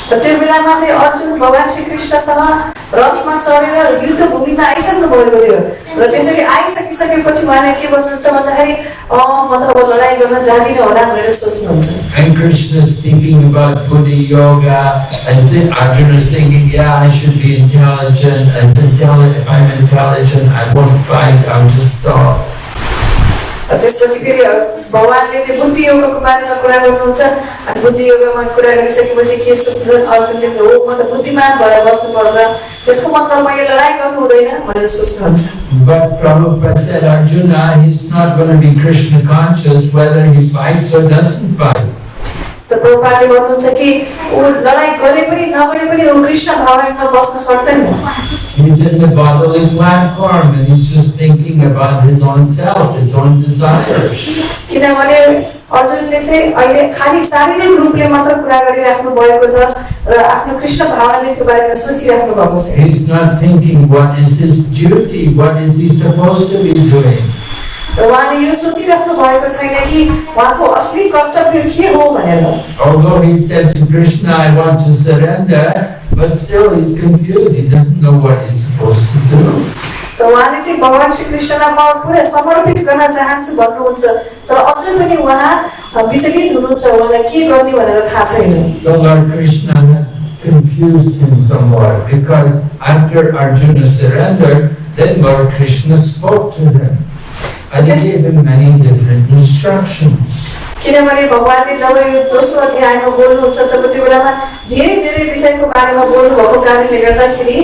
र त्यो बेलामा चाहिँ अर्जुन भगवान श्री कृष्णसँग रथमा चढेर युद्ध भूमिमा आइसक्नु भएको थियो, र त्यसरी आइसकिसकेपछि उहाँले के भन्नुहुन्छ भन्दाखेरि म त अब लडाई गर्न जादिन होला भनेर सोच्नुहुन्छ। And Krishna is thinking about Buddhi Yoga, and Arjuna is thinking, yeah, I should be intelligent, and if I'm intelligent, I won't fight, I'll just stop. त्यसपछि फेरि भगवानले चाहिँ बुद्धि योगको बारेमा कुरा गर्नुहुन्छ, अनि बुद्धि योगमा कुरा गरिसकेपछि के सोच्नुहुन्छ अर्जुनले, हो म त बुद्धिमान भएर बस्नुपर्छ, त्यसको मतलब मैले लडाई गर्नु हुँदैन भनेर सोच्नुहुन्छ। But Prabhupada said Arjuna, he's not going to be Krishna conscious whether he fights or doesn't fight. त प्रभुपादले भन्नुहुन्छ कि ऊ लडाई गरे पनि नगरे पनि ऊ कृष्ण भावनामा बस्न सक्दैन। He's in the bodily platform and he's just thinking about his own self, his own desires. किनभने अर्जुनले चाहिँ अहिले खाली शारीरिक रूपले मात्र कुरा गरिराख्नु भएको छ र आफ्नो कृष्ण भावनाको बारेमा सोचिराख्नु भएको छ। He's not thinking what is his duty, what is he supposed to be doing. र उहाँले यो सोचिराख्नु भएको छैन कि उहाँको असली कर्तव्य के हो भनेर। Although he said to Krishna, I want to surrender, but still he's confused. He doesn't know what he's supposed to do. त उहाँले चाहिँ भगवान श्री कृष्णलाई म पुरै समर्पित गर्न चाहन्छु भन्नुहुन्छ, तर अझै पनि उहाँ विचलित हुनुहुन्छ, उहाँलाई के गर्ने भनेर थाहा छैन। So Lord Krishna had confused him somewhat, because after Arjuna surrendered, then Lord Krishna spoke to him. And he gave him many different instructions. किनभने भगवानले जब यो दोस्रो अध्यायमा बोल्नुहुन्छ तब त्यो बेलामा धेरै विषयको बारेमा बोल्नु भएको कारणले गर्दाखेरि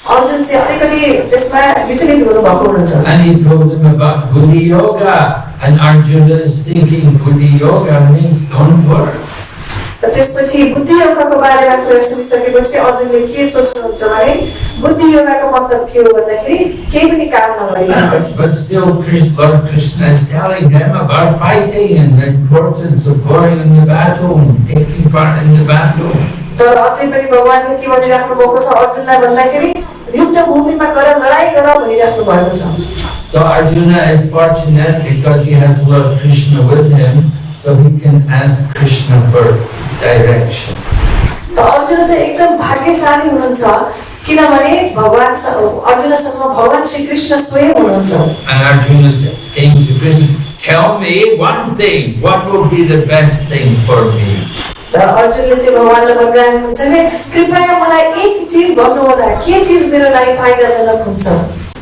अर्जुन चाहिँ अलिकति त्यसमा विचलित हुनु भएको हुनुहुन्छ। And he told him about Buddhi Yoga, and Arjuna is thinking Buddhi Yoga means don't work. त्यसपछि बुद्धि योगको बारेमा कुरा सुनिसकेपछि अर्जुनले के सोच्नुहुन्छ भने बुद्धि योगको मतलब के हो भन्दाखेरि केही पनि काम नगरेको। But still, Lord Krishna is telling them about fighting and the importance of going in the battle and taking part in the battle. तर अझै पनि भगवानले के भनिराख्नु भएको छ अर्जुनलाई भन्दाखेरि युद्ध भूमिमा गएर लडाई गर भनिराख्नु भएको छ। So Arjuna is fortunate because he has Lord Krishna with him, so he can ask Krishna for direction. त अर्जुन चाहिँ एकदम भाग्यशाली हुनुहुन्छ किनभने भगवान अर्जुनसँग भगवान श्री कृष्ण स्वयं हुनुहुन्छ। And Arjuna is saying to Krishna, tell me one thing, what will be the best thing for me? र अर्जुनले चाहिँ भगवानलाई भनिरहेको हुन्छ कि कृपया मलाई एक चीज भन्नु होला, के चीज मेरो लागि फाइदाजनक हुन्छ।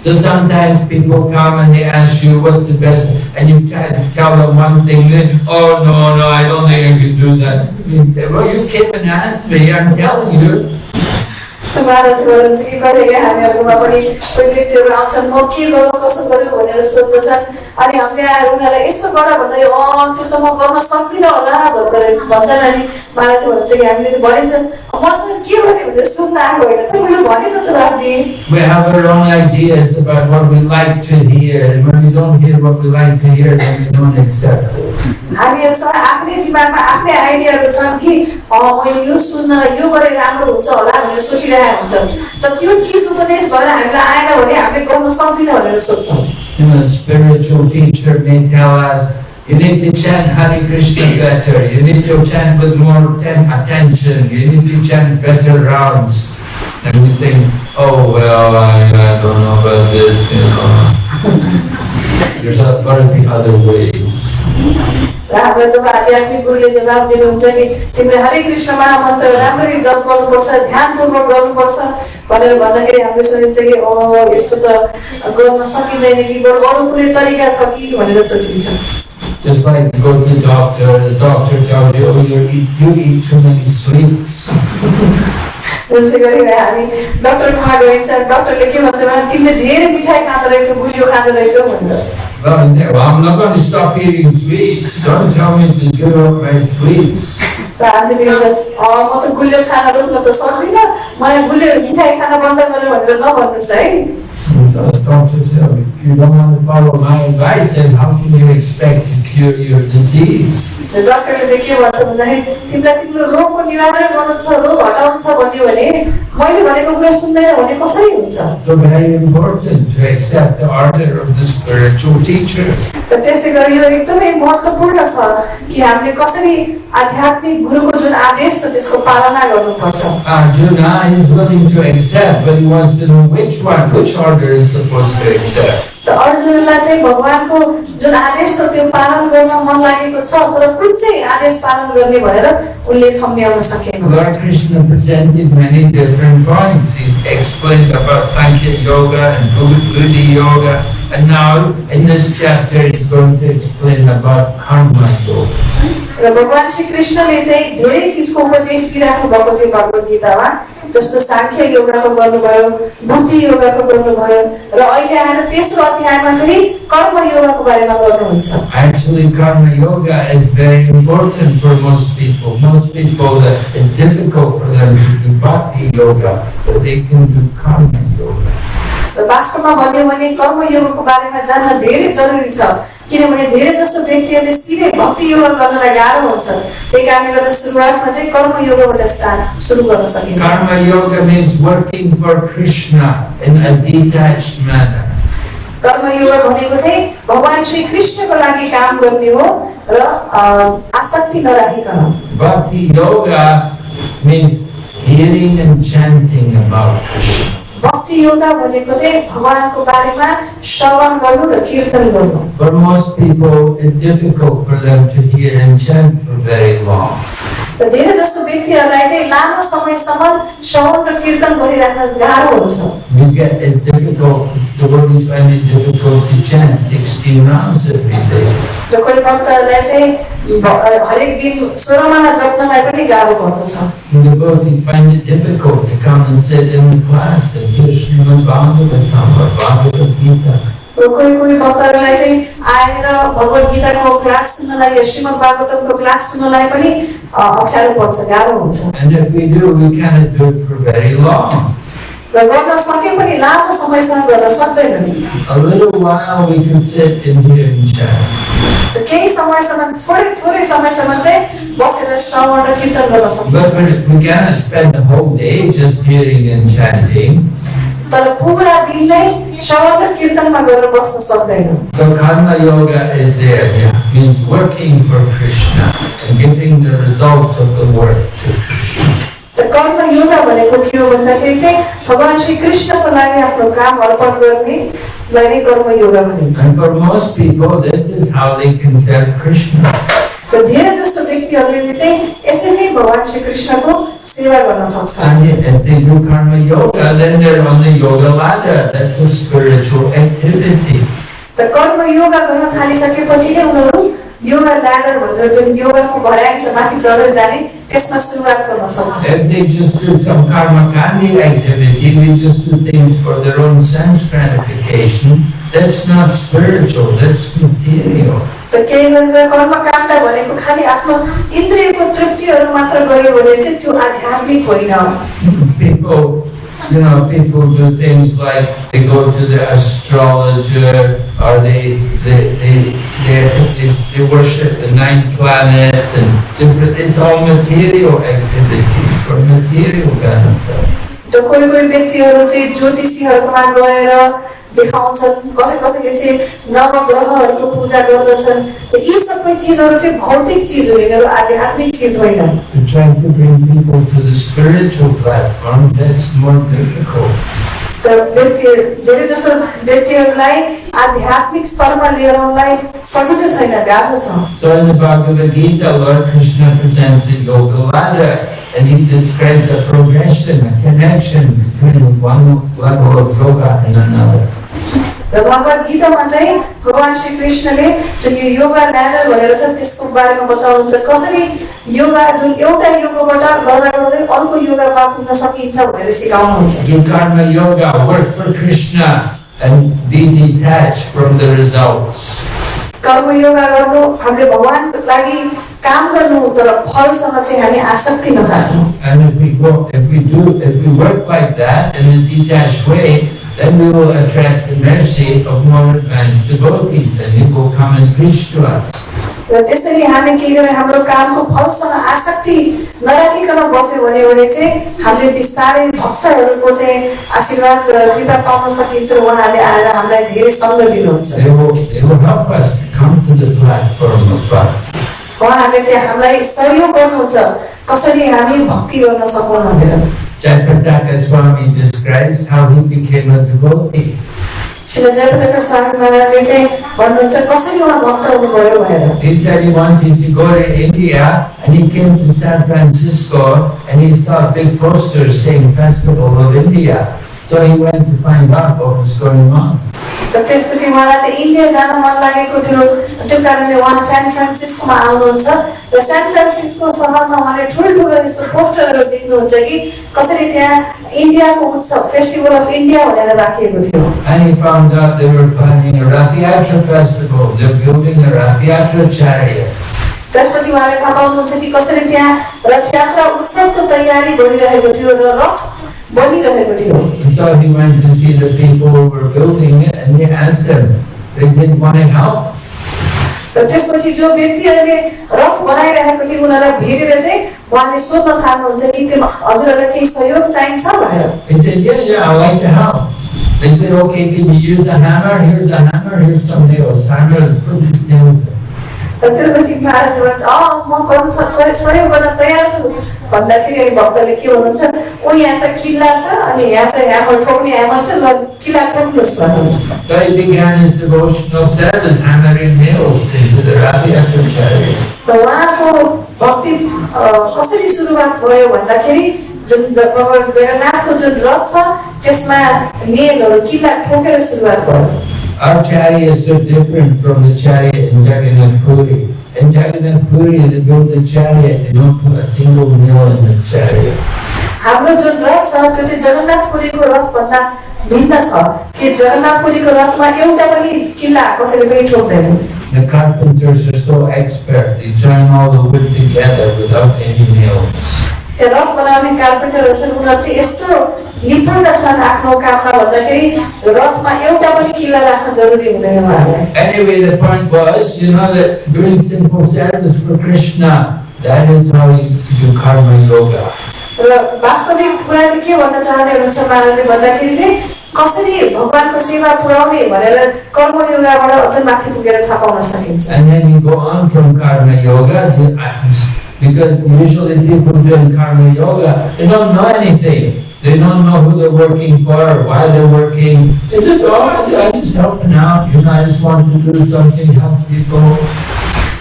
So sometimes people come and they ask you what's the best, and you tell them one thing, then, oh no, I don't think I can do that. You say, well, you came and asked me, I'm telling you. महाराज भन्नुहुन्छ कि कहिलेकाहीँ हामीहरूकोमा पनि कोही व्यक्तिहरू आउँछन् म के गर्नु कसो गर्नु भनेर सोध्दछन् अनि हामीले आएर उनीहरूलाई यस्तो गर भन्दाखेरि त्यो त म गर्न सक्दिनँ होला भनेर भन्छन् अनि महाराजले भन्छ कि हामीले चाहिँ भनिन्छन् मसँग के गर्ने भनेर सोध्न आएको होइन त मैले भने त जवाफ दिएँ। We have our own ideas about what we like to hear, and when we don't hear what we like to hear, then we don't accept it. हामीहरूसँग आफ्नै दिमागमा आफ्नै आइडियाहरू छन् कि मैले यो सुन्नलाई यो गरे राम्रो हुन्छ होला भनेर सोचिरहेको हुन्छ तर त्यो चिज उपदेश भएर हामीलाई आएन भने हामीले गर्न सक्दिनँ भनेर सोच्छौँ। You know, the spiritual teacher may tell us, you need to chant Hare Krishna better, you need to chant with more attention, you need to chant better rounds. And we think, oh well, I don't know about this, you know. There's got to be other ways. र हाम्रो जब आध्यात्मिक गुरुले जवाब दिनुहुन्छ कि तिमीले हरे कृष्ण महामन्त्र राम्ररी जप गर्नुपर्छ ध्यानपूर्वक गर्नुपर्छ भनेर भन्दाखेरि हामीले सोचिन्छ कि यस्तो त गर्न सकिँदैन कि बरु अरू कुनै तरिका छ कि भनेर सोचिन्छ। Just like you go to the doctor tells you, oh, you eat too many sweets. त्यसै गरी हामी डाक्टरकोमा गइन्छ डाक्टरले के भन्छ भने तिमीले धेरै मिठाई खाँदो रहेछौ गुलियो खाँदो रहेछौ भनेर। Well, I'm not going to stop eating sweets. Don't tell me to give up my sweets. र हामीले चाहिँ भन्छ म त गुलियो खान रोक्न त सक्दिनँ मलाई गुलियो मिठाई खान बन्द गर्नु भनेर नभन्नुहोस् है। So the doctor said, if you don't want to follow my advice, then how can you expect to cure your disease? डाक्टरले चाहिँ के भन्छ भन्दाखेरि तिमीलाई तिम्रो रोगको निवारण गर्नु छ रोग हटाउनु छ भन्यो भने मैले भनेको कुरा सुन्दैन भने कसरी हुन्छ। So very important to accept the order of the spiritual teacher. र त्यसै गरी यो एकदमै महत्त्वपूर्ण छ कि हामीले कसरी आध्यात्मिक गुरुको जुन आदेश छ त्यसको पालना गर्नुपर्छ। Arjuna is willing to accept, but he wants to know which order is supposed to accept. त अर्जुनलाई चाहिँ भगवानको जुन आदेश छ त्यो पालन गर्न मन लागेको छ तर कुन चाहिँ आदेश पालन गर्ने भनेर उनले थम्याउन सकेन। Lord Krishna presented many different points. He explained about Sankhya Yoga and Buddhi Yoga, and now in this chapter he's going to explain about Karma Yoga. र भगवान श्री कृष्णले चाहिँ धेरै चिजको उपदेश दिइराख्नु भएको थियो भगवत गीतामा जस्तो सांख्य योगाको गर्नुभयो बुद्धि योगाको गर्नुभयो र अहिले आएर तेस्रो अध्यायमा फेरि कर्म योगाको बारेमा गर्नुहुन्छ। Actually, Karma Yoga is very important for most people. Most people, it's difficult for them to do Bhakti Yoga, but they can do Karma Yoga. र वास्तवमा भन्यो भने कर्म योगको बारेमा जान्न धेरै जरुरी छ किनभने धेरै जसो व्यक्तिहरूले सिधै भक्ति योग गर्नलाई गाह्रो हुन्छ त्यही कारणले गर्दा सुरुवातमा चाहिँ कर्म योगबाट सुरु गर्न सकिन्छ। Karma Yoga means working for Krishna in a detached manner. कर्म योग भनेको चाहिँ भगवान श्री कृष्णको लागि काम गर्ने हो र आसक्ति नराखिकन। Bhakti Yoga means hearing and chanting about Krishna. भक्ति योगा भनेको चाहिँ भगवानको बारेमा श्रवण गर्नु र कीर्तन गर्नु। For most people, it's difficult for them to hear and chant for very long. र धेरै जस्तो व्यक्तिहरूलाई चाहिँ लामो समयसम्म श्रवण र कीर्तन गरिराख्न गाह्रो हुन्छ। It's difficult, the devotees find it difficult to chant 16 rounds every day. र कोही भक्तहरूलाई चाहिँ हरेक दिन 16 माला जप्नलाई पनि गाह्रो पर्दछ। The devotees find it difficult to come and sit in the class and hear Srimad Bhagavatam or Bhagavad Gita. र कोही भक्तहरूलाई चाहिँ आएर भगवत गीताको क्लास सुन्नलाई या श्रीमद् भागवतमको क्लास सुन्नलाई पनि अप्ठ्यारो पर्छ, गाह्रो हुन्छ। And if we do, we cannot do it for very long. र गर्न सके पनि लामो समयसम्म गर्न सक्दैनन्। A little while we can sit in here and chat. केही समयसम्म थोरै समयसम्म चाहिँ बसेर श्रवण र कीर्तन गर्न सक्छ। But we cannot spend the whole day just hearing and chanting. तर पुरा दिन नै श्रवण र कीर्तनमा गरेर बस्न सक्दैन। So karma yoga is there. It means working for Krishna and giving the results of the work to Krishna. त कर्म योगा भनेको के हो भन्दाखेरि चाहिँ भगवान श्री कृष्णको लागि आफ्नो काम अर्पण गर्नेलाई नै कर्म योगा भनिन्छ। And for most people, this is how they can serve Krishna. र धेरै जस्तो व्यक्तिहरूले चाहिँ यसरी नै भगवान श्री कृष्णको सेवा गर्न सक्छ। And if they do karma yoga, then they're on the yoga ladder. That's a spiritual activity. त कर्म योगा गर्न थालिसकेपछि नै उनीहरू योगा ल्याडर भनेर जुन योगाको भर्याङ छ माथि चढेर जाने त्यसमा सुरुवात गर्न सक्छ। If they just do some karma kandi activity, they just do things for their own sense gratification, that's not spiritual, that's material. त केही गरेर कर्मकाण्ड भनेको खाली आफ्नो इन्द्रियको तृप्तिहरू मात्र गर्यो भने चाहिँ त्यो आध्यात्मिक होइन। People do things like they go to the astrologer or they worship the 9 planets and different. It's all material activities for material benefit. त कोही व्यक्तिहरू चाहिँ ज्योतिषीहरूमा गएर देखाउँछन्, कसैले चाहिँ नवग्रहहरूको पूजा गर्दछन्। यी सबै चिजहरू चाहिँ भौतिक चिज हो, यिनीहरू आध्यात्मिक चिज होइन। To try to bring people to the spiritual platform, that's more difficult. धेरै जसो व्यक्तिहरूलाई आध्यात्मिक स्तरमा लिएर आउनलाई सजिलो छैन, गाह्रो छ। So in the Bhagavad Gita, Lord Krishna presents the yoga ladder and he describes a progression, a connection between one level of yoga and another. र भगवत गीतामा चाहिँ भगवान श्री कृष्णले जुन यो योगा ल्याडर भनेर छ त्यसको बारेमा बताउनुहुन्छ, कसरी योगा जुन एउटा योगबाट गर्दा गर्दै अर्को योगामा पुग्न सकिन्छ भनेर सिकाउनुहुन्छ। Do karma yoga, work for Krishna and be detached from the results. कर्म योगा गर्नु हामीले भगवानको लागि काम गर्नु, तर फलसँग चाहिँ हामी आसक्ति नराख्नु। And if we work like that in a detached way, then we will attract the mercy of more advanced devotees and they will come and preach to us. र त्यसरी हामी के गर्ने, हाम्रो कामको फलसँग आसक्ति नराखिकन बस्यो भने चाहिँ हामीले बिस्तारै भक्तहरूको चाहिँ आशीर्वाद र कृपा पाउन सकिन्छ। उहाँहरूले आएर हामीलाई धेरै सङ्ग दिनुहुन्छ। They will help us to come to the platform of bhakti. उहाँहरूले चाहिँ हामीलाई सहयोग गर्नुहुन्छ कसरी हामी भक्ति गर्न सकौँ भनेर। Jayapataka Swami describes how he became a devotee. Shri Jayaprakash स्वामी महाराजले चाहिँ भन्नुहुन्छ कसरी उहाँ भक्त हुनुभयो भनेर। He said he wanted to go to India and he came to San Francisco and he saw big posters saying Festival of India. So he went to find out what was going on. र त्यसपछि उहाँलाई चाहिँ India जान मन लागेको थियो, त्यो कारणले उहाँ सान फ्रान्सिस्कोमा आउनुहुन्छ र सान फ्रान्सिस्को सहरमा उहाँले ठुल्ठुलो यस्तो पोस्टरहरू देख्नुहुन्छ कि कसरी त्यहाँ इन्डियाको उत्सव फेस्टिभल अफ इन्डिया भनेर राखिएको थियो। And he found out they were planning a Rath Yatra festival. They're building a Rath Yatra chariot. त्यसपछि उहाँले थाहा पाउनुहुन्छ कि कसरी त्यहाँ रथ यात्रा उत्सवको तयारी भइरहेको थियो र रथ बनिरहेको थियो। So he went to see the people who were building it and he asked them, they didn't want to help. र त्यसपछि जो व्यक्तिहरूले रथ बनाइरहेको थियो उनीहरूलाई भेटेर चाहिँ उहाँले सोध्न थाल्नुहुन्छ कि त्यो हजुरहरूलाई केही सहयोग चाहिन्छ भनेर। He said, yeah, I'd like to help. They said, okay, can you use the hammer? Here's the hammer, here's some nails. Hammer, put this nail. र त्यसपछि महाराजले भन्छ म गर्न सहयोग गर्न तयार छु भन्दाखेरि अनि भक्तले के भन्नुहुन्छ, ओ यहाँ चाहिँ किल्ला छ अनि यहाँ चाहिँ ह्यामर ठोक्ने ह्यामर छ, ल किल्ला ठोक्नुहोस् भन्नुहुन्छ। So he began his devotional service hammering nails into the Rath Yatra chariot. त उहाँको भक्ति कसरी सुरुवात भयो भन्दाखेरि जुन भगवान जगन्नाथको जुन रथ छ त्यसमा नेलहरू किल्ला ठोकेर सुरुवात भयो। Our chariots are different from the chariot in Jagannath Puri. In Jagannath Puri, they build the chariot, they don't put a single nail in the chariot. हाम्रो जुन रथ छ त्यो चाहिँ जगन्नाथपुरीको रथभन्दा भिन्न छ कि जगन्नाथपुरीको रथमा एउटा पनि किल्ला कसैले पनि ठोक्दैन। The carpenters are so expert, they join all the wood together without any nails. त्यो रथ बनाउने कार्पेन्टरहरू छन् उनीहरू चाहिँ यस्तो निपुण छन् आफ्नो काममा भन्दाखेरि रथमा एउटा पनि किल्ला राख्न जरुरी हुँदैन उहाँहरूलाई। Anyway, the point was, that doing simple service for Krishna, that is how you do karma yoga. र वास्तविक कुरा चाहिँ के भन्न चाहँदै हुनुहुन्छ महाराजले भन्दाखेरि चाहिँ कसरी भगवानको सेवा पुर्याउने भनेर कर्म योगाबाट अझ माथि पुगेर थाहा पाउन सकिन्छ। And then you go on from karma yoga, because usually people doing karma yoga, they don't know anything. They don't know who they're working for, why they're working. They just, I just helping out, I just want to do something, help people.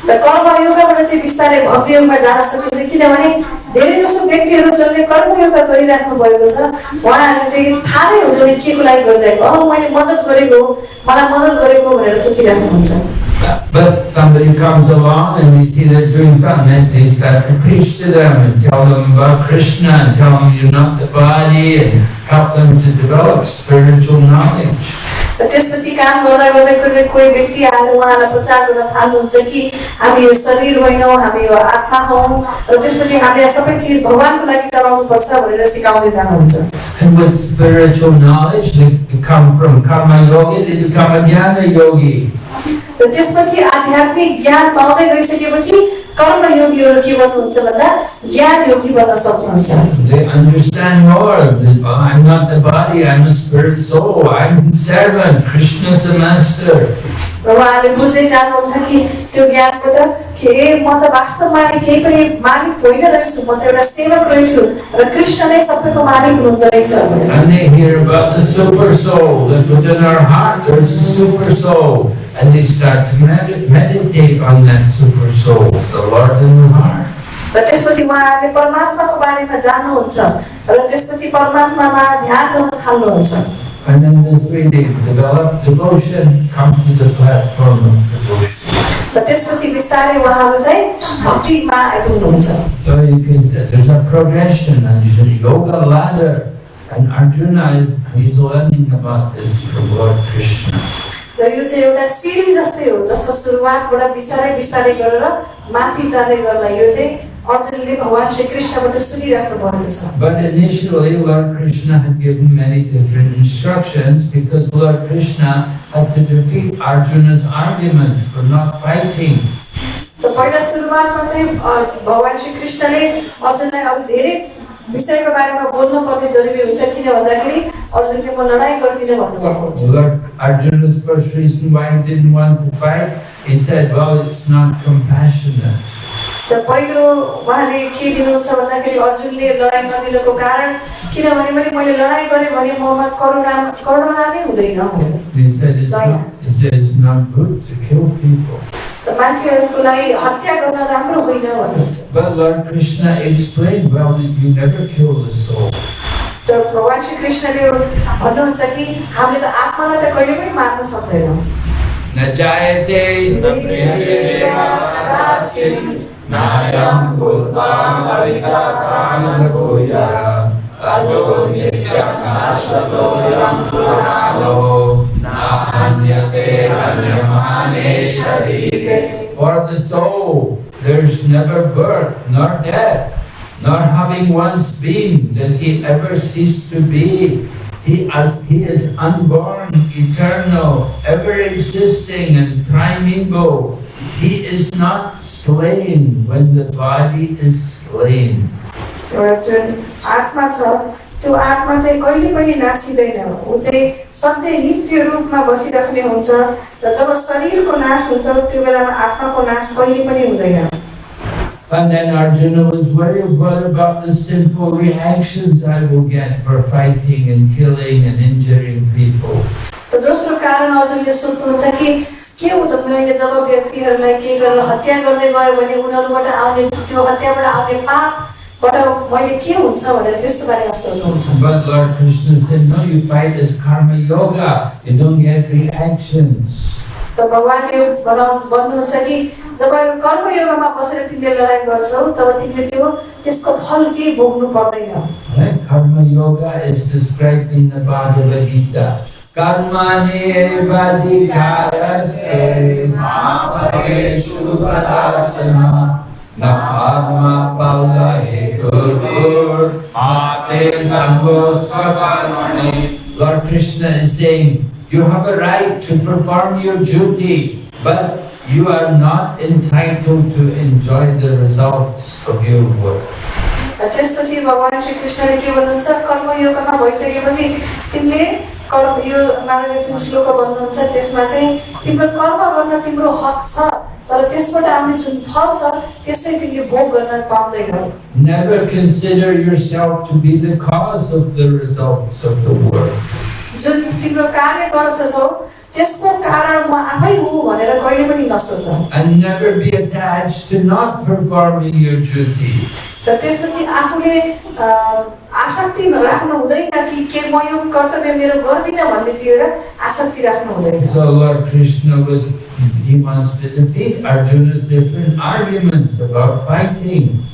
त कर्म योगबाट चाहिँ बिस्तारै भक्ति योगमा जान सकिन्छ किनभने धेरै जसो व्यक्तिहरू जसले कर्म योगा गरिराख्नु भएको छ उहाँहरूले चाहिँ थाहा नै हुँदैन के को लागि गरिरहेको मैले मद्दत गरेको मलाई मद्दत गरेको भनेर सोचिराख्नुहुन्छ। But somebody comes along and we see they're doing something, and they start to preach to them and tell them about Krishna and tell them you're not the body and help them to develop spiritual knowledge. र त्यसपछि काम गर्दा गर्दै कोही व्यक्ति आएर उहाँलाई प्रचार गर्न थाल्नुहुन्छ कि हामी यो शरीर होइनौँ हामी यो आत्मा हौँ र त्यसपछि हामीले सबै चिज भगवानको लागि चलाउनु पर्छ भनेर सिकाउँदै जानुहुन्छ। And with spiritual knowledge, they come from karma yogi, they become a jnana yogi. र त्यसपछि आध्यात्मिक ज्ञान पाउँदै गइसकेपछि कर्म योगीहरू के बन्नुहुन्छ भन्दा ज्ञान योगी बन्न सक्नुहुन्छ। They understand more that I'm not the body, I'm a spirit soul, I'm the servant, Krishna is the master. र उहाँले बुझ्दै जानुहुन्छ कि त्यो ज्ञानबाट कि म त वास्तवमा केही पनि मालिक होइन रहेछु म त एउटा सेवक रहेछु र कृष्ण नै सबैको मालिक हुनुहुँदो रहेछ। And they hear about the super soul, that within our heart there's a super soul. And they start to meditate on that super soul, the Lord in the heart. र त्यसपछि उहाँहरूले परमात्माको बारेमा जान्नुहुन्छ र त्यसपछि परमात्मामा ध्यान गर्न थाल्नुहुन्छ। And then this way they develop devotion, come to the platform of devotion. र त्यसपछि बिस्तारै उहाँहरू चाहिँ भक्तिमा आइपुग्नुहुन्छ। So you can say there's a progression and there's a yoga ladder. And Arjuna he's learning about this from Lord Krishna. र यो चाहिँ एउटा सिडी जस्तै हो जस्तो सुरुवातबाट बिस्तारै बिस्तारै गरेर माथि जाँदै गर्दा यो चाहिँ अर्जुनले भगवान श्री कृष्णबाट सुनिराख्नु भएको छ। But initially Lord Krishna had given many different instructions because Lord Krishna had to defeat Arjuna's arguments for not fighting. त पहिला सुरुवातमा चाहिँ भगवान श्री कृष्णले अर्जुनलाई अब धेरै विषयको बारेमा बोल्नु पर्ने जरुरी हुन्छ किन भन्दाखेरि अर्जुनले म लडाई गर्दिन भन्नुभएको हुन्छ। Lord Arjuna's first reason why he didn't want to fight, he said, well, it's not compassionate. त पहिलो उहाँले के दिनुहुन्छ भन्दाखेरि अर्जुनले लडाई नदिनको कारण किनभने मैले लडाई गरे भने ममा करुणा नै हुँदैन। He said it's not good to kill people. त मान्छेहरुको लागि हत्या गर्न राम्रो होइन भन्नुहुन्छ। But Lord Krishna explained well that you never kill the soul. त भगवान श्री कृष्णले भन्नुहुन्छ कि हामीले त आत्मालाई त कहिले पनि मार्न सक्दैनौँ। न जायते न म्रियते कदाचित् नायं भूत्वा भविता कामनाभूया अजो नित्यं शाश्वतोऽयं पुराणो नान्यते हन्यमाने शरीरे. For the soul, there's never birth nor death, nor having once been does he ever cease to be. He is unborn, eternal, ever existing and primeval. He is not slain when the body is slain. एउटा जुन आत्मा छ त्यो आत्मा चाहिँ कहिले पनि नासिँदैन ऊ चाहिँ सधैँ नित्य रूपमा बसिराख्ने हुन्छ र जब शरीरको नाश हुन्छ त्यो बेलामा आत्माको नाश कहिले पनि हुँदैन। And then Arjuna was worried about the sinful reactions I will get for fighting and killing and injuring people. त दोस्रो कारण अर्जुनले सोच्नुहुन्छ कि के हो त मैले जब व्यक्तिहरूलाई के गरेर हत्या गर्दै गयो भने उनीहरूबाट आउने त्यो हत्याबाट आउने पापबाट मैले के हुन्छ भनेर त्यस्तो बारेमा सोच्नुहुन्छ। But Lord Krishna said, no, you fight as karma yoga, you don't get reactions. त भगवानले भन्नुहुन्छ कि जब कर्म योगमा बसेर तिमीले लडाई गर्छौ तब तिमीले त्यसको फल केही भोग्नु पर्दैन। karma yoga is described in the Bhagavad Gita. Karmani vadikaraste maphaeshu padachana na karma pala hetur mate sambhosvakarmani. Lord Krishna is saying, you have a right to perform your duty, but you are not entitled to enjoy the results of your work. त्यसपछि भगवान श्री कृष्णले के भन्नुहुन्छ कर्मयोगमा भइसकेपछि तिमीले कर्म यो मानव जुन श्लोक भन्नुहुन्छ त्यसमा चाहिँ तिम्रो कर्म गर्न तिम्रो हक छ तर त्यसबाट आउने जुन फल छ त्यसै तिमीले भोग गर्न पाउँदैनौ. Never consider yourself to be the cause of the results of the work. जुन तिम्रो कार्य गर्छौ त्यसको कारण म आफै हुँ भनेर कहिले पनि नसोच. And never be attached to not performing your duty. र त्यसपछि आफूले आसक्ति राख्नु हुँदैन कि के म यो कर्तव्य मेरो गर्दिन भन्नेतिर आसक्ति राख्नु हुँदैन. So Lord Krishna he wants to defeat Arjuna's different arguments about fighting.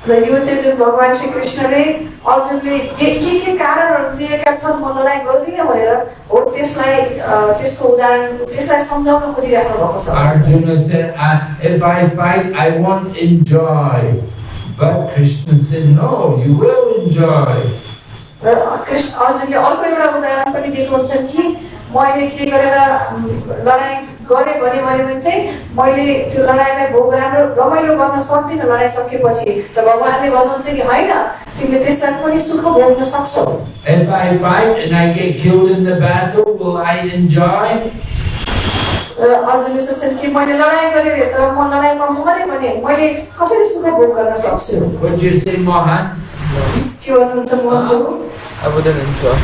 र यो चाहिँ जुन भगवान श्री कृष्णले अर्जुनले के कारणहरू दिएका छन् म लडाइँ गर्दिन भनेर हो त्यसलाई त्यसको उदाहरण त्यसलाई सम्झाउन खोजिराख्नु भएको छ. Arjuna said, if I fight, I won't enjoy. But Krishna said, no, you will enjoy. र अर्जुनले अर्को एउटा उदाहरण पनि दिनुहुन्छ कि मैले के गरेर लडाइँ गरे भने चाहिँ मैले त्यो लडाइँलाई भोग राम्रो रमाइलो गर्न सक्दिनँ लडाइँ सकेपछि. तर भगवानले भन्नुहुन्छ कि होइन तिमीले त्यसलाई पनि सुख भोग्न सक्छौ. If I fight and I get killed in the battle, will I enjoy? अर्जुनले सोच्छन् कि मैले लडाइँ गरेँ तर म लडाइँमा मरेँ भने मैले कसरी सुख भोग गर्न सक्छु. What do you say, Mohan? के भन्नुहुन्छ Mohan? I wouldn't enjoy.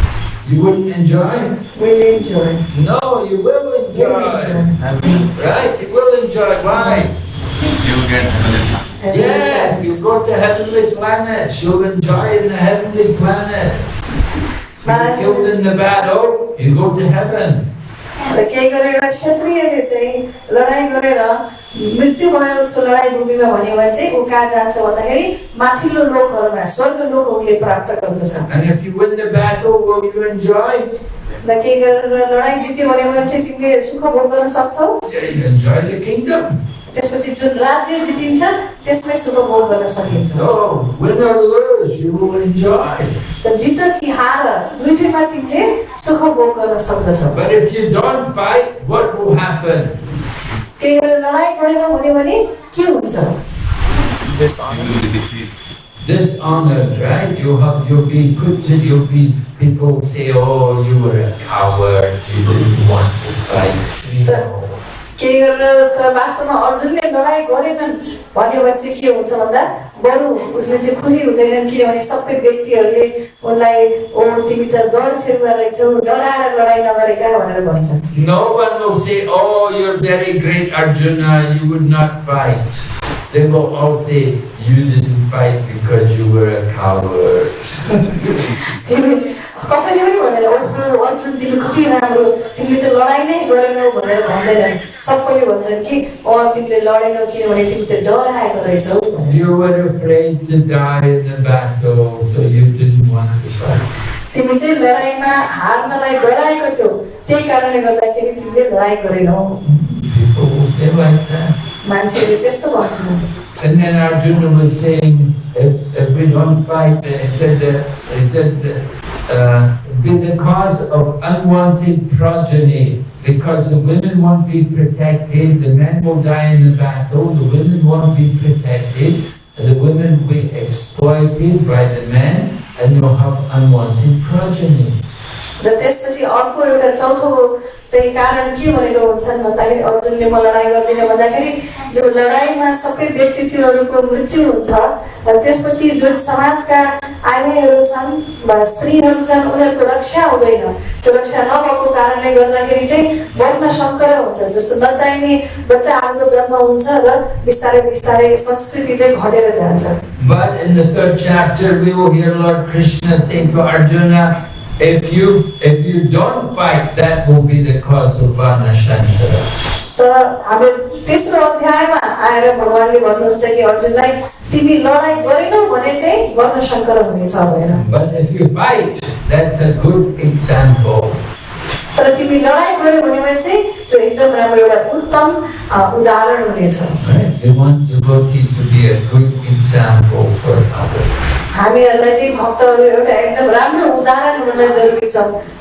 You wouldn't enjoy? Will enjoy. No, you will enjoy. Right? You will enjoy. Why? You get Yes, you go to heavenly planets. You'll enjoy in the heavenly planets. You're killed in the battle, you go to heaven. र केही गरेर क्षत्रियले चाहिँ लडाइँ गरेर मृत्यु भएर उसको लडाइँ भूमिमा भन्यो भने चाहिँ ऊ कहाँ जान्छ भन्दाखेरि माथिल्लो लोकहरूमा स्वर्ग लोक उसले प्राप्त गर्दछ. And if you win the battle, will you enjoy? र केही गरेर लडाइँ जित्यो भने चाहिँ तिमीले सुख भोग गर्न सक्छौ. Yeah, you enjoy the kingdom. त्यसपछि जुन राज्य जितिन्छ त्यसमै सुख भोग गर्न सकिन्छ. So, win or lose, you will enjoy. त जित कि हार दुईटैमा तिमीले सुख भोग गर्न सक्दछौ. But if you don't fight, what will happen? केही गरेर लडाइँ गरेनौ भने के हुन्छ? Dishonored, right? You'll be put to, people say, oh, you were a coward, you didn't want to fight. No. केही गरेर तर वास्तवमा अर्जुनले लडाइँ गरेनन् भन्यो भने चाहिँ के हुन्छ भन्दा बरु उसले चाहिँ खुसी हुँदैनन् किनभने सबै व्यक्तिहरूले उनलाई ओ तिमी त डर सेरुवा रहेछौ डराएर लडाइँ नगरेका भनेर भन्छन्. No one will say, oh, you're very great Arjuna, you would not fight. They will all say, you didn't fight because you were a coward. कसैले पनि भनेर ओहो अर्जुन तिमी कति राम्रो तिमीले त लडाइँ नै गरेनौ भनेर भन्दैनन्. सबैले भन्छन् कि तिमीले लडेनौ किनभने तिमी त डराएको रहेछौ. You were afraid to die in the battle, so you didn't want to fight. तिमी चाहिँ लडाइँमा हार्नलाई डराएको थियौ त्यही कारणले गर्दाखेरि तिमीले लडाइँ गरेनौ. People will say like that. मान्छेले त्यस्तो भन्छन्. And then Arjuna was saying, if we don't fight, he said, be the cause of unwanted progeny, because the women won't be protected, the men will die in the battle, the women won't be protected, the women will be exploited by the men, and you'll have unwanted progeny. र त्यसपछि अर्को एउटा चौथो चाहिँ कारण के भनेको हुन्छन् भन्दाखेरि अर्जुनले म लडाइँ गर्दिनँ भन्दाखेरि जो लडाइँमा सबै व्यक्तित्वहरूको मृत्यु हुन्छ र त्यसपछि जुन समाजका आइमाईहरू छन् वा स्त्रीहरू छन् उनीहरूको रक्षा हुँदैन. त्यो रक्षा नभएको कारणले गर्दाखेरि चाहिँ वर्ण सङ्कर हुन्छ जस्तो नचाहिने बच्चाहरूको जन्म हुन्छ र बिस्तारै बिस्तारै संस्कृति चाहिँ घटेर जान्छ. But in the 3rd chapter we will hear Lord Krishna say to Arjuna, if you don't fight, that will be the cause of Varnashantara. तर हाम्रो तेस्रो अध्यायमा आएर भगवानले भन्नुहुन्छ कि अर्जुनलाई तिमी लडाई गरेनौ भने चाहिँ वर्ण संकर हुनेछ भनेर। But if you fight, that's a good example. तर तिमी लडाई गर्यौ भने चाहिँ त्यो एकदम राम्रो एउटा उत्तम उदाहरण हुनेछ। Right? You want devotee to be a good example for others. हामीहरूलाई चाहिँ भक्तहरू एउटा एकदम राम्रो उदाहरण हुन जरुरी छ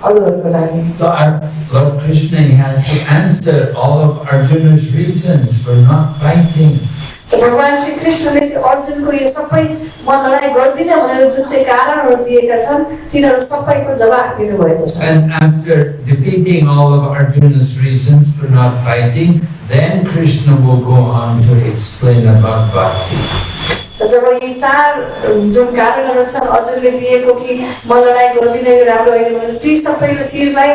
अरूहरूको लागि। So our Lord Krishna, he has to answer all of Arjuna's reasons for not fighting. भगवान श्री कृष्णले चाहिँ अर्जुनको यो सबै म लडाई गर्दिनँ भनेर जुन चाहिँ कारणहरू दिएका छन् तिनीहरू सबैको जवाफ दिनुभएको छ। And after defeating all of Arjuna's reasons for not fighting, then Krishna will go on to explain about bhakti. जब यी चार जुन कारणहरू छन् अर्जुनले दिएको कि म लडाई गर्दिनँ यो राम्रो होइन भने ती सबै चिजलाई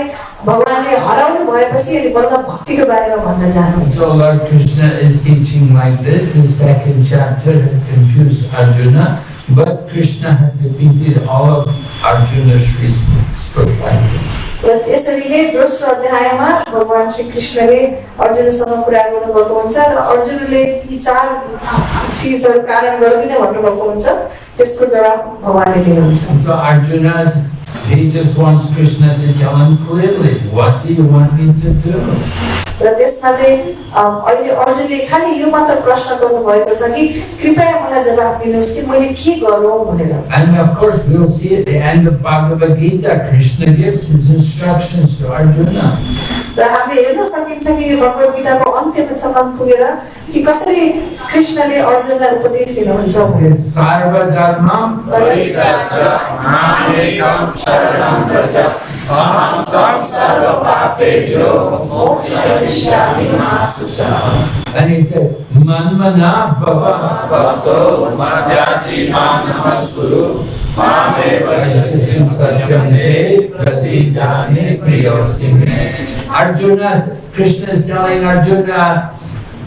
भगवानले हराउनु भएपछि अनि बल्ल भक्तिको बारेमा भन्न जानुहुन्छ। So Lord Krishna is teaching like this. The second chapter had confused Arjuna, but Krishna had defeated all of Arjuna's reasons for fighting. र त्यसरी नै दोस्रो अध्यायमा भगवान श्री कृष्णले अर्जुनसँग कुरा गर्नुभएको हुन्छ र अर्जुनले यी चार चिजहरू कारण गर्दिन भन्नुभएको हुन्छ त्यसको जवाब भगवानले दिनुहुन्छ। So Arjuna, he just wants Krishna to tell him clearly, what do you want me to do? र त्यसमा चाहिँ अहिले अर्जुनले खालि यो मात्र प्रश्न गर्नुभएको छ कि कृपया मलाई जवाफ दिनुहोस् कि मैले के गरौँ भनेर। And of course we'll see at the end of Bhagavad Gita, Krishna gives his instructions to Arjuna. र हामीले हेर्न सकिन्छ कि भगवत गीताको अन्त्यमा पुगेर कि कसरी कृष्णले अर्जुनलाई उपदेश दिनुहुन्छ भनेर। Sarva dharmam परित्याज्य मामेकं शरणं व्रज अहं त्वं सर्वपापेभ्यो मोक्षयिष्यामि मा शुचः। And he said, Manmana Bhava भक्तो मद्याजी मां नमस्कुरु मामेव Satyamte Pratijane Priyosime. Arjuna, Krishna is telling Arjuna,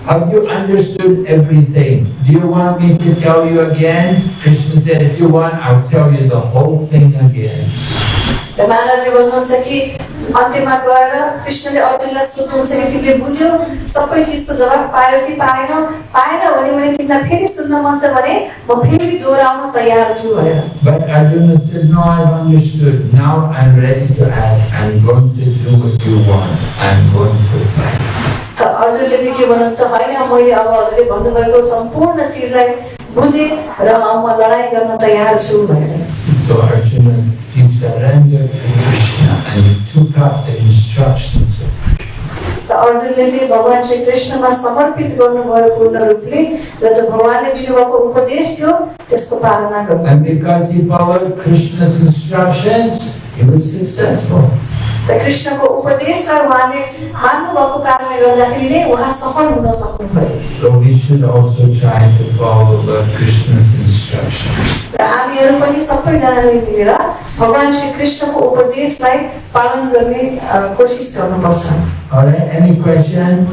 have you understood everything? Do you want me to tell you again? Krishna said, if you want, I'll tell you the whole thing again. र महाराजले भन्नुहुन्छ कि अन्त्यमा गएर कृष्णले अर्जुनलाई सोध्नुहुन्छ कि तिमीले बुझ्यौ सबै चिजको जवाफ पायो कि पाएन भने तिमीलाई फेरि सुन्न मन छ भने म फेरि दोहोऱ्याउन तयार छु भनेर। But Arjuna said, no, I've understood. Now I'm ready to act. I'm going to do what you want. I'm going to fight. त अर्जुनले चाहिँ के भन्नुहुन्छ होइन मैले अब हजुरले भन्नुभएको सम्पूर्ण चिजलाई बुझेँ र म लडाई गर्न तयार छु भनेर। So Arjuna, he surrendered to Krishna and he took up the instructions of Krishna. र अर्जुनले चाहिँ भगवान श्री कृष्णमा समर्पित गर्नुभयो पूर्ण रूपले र जब भगवानले दिनुभएको उपदेश थियो त्यसको पालना गर्नु। And because he followed Krishna's instructions, he was successful. त कृष्णको उपदेशलाई उहाँले मान्नु भएको कारणले गर्दाखेरि नै उहाँ सफल हुन सक्नुभयो। So we should also try to follow Lord Krishna's instructions. र हामीहरू पनि सबैजनाले मिलेर भगवान श्री कृष्णको उपदेशलाई पालन गर्ने कोसिस गर्नुपर्छ। Alright, any question?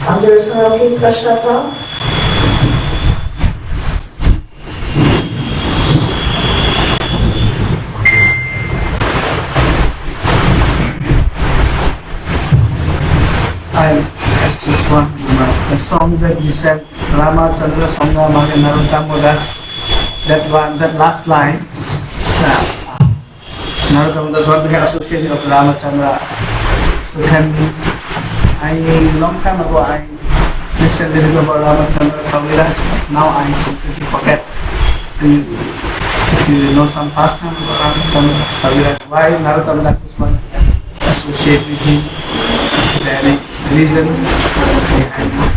हजुरसँग के प्रश्न छ? I just want the song that you said, Ramachandra Sangha Narottam Das, that last line, Narottam Das was the association of Ramachandra. So long time ago I listened a little about Ramachandra Kaviraj, now I completely forget. And if you know some past time about Ramachandra Kaviraj, why Narottam Das was associated with him? Is there any reason behind it?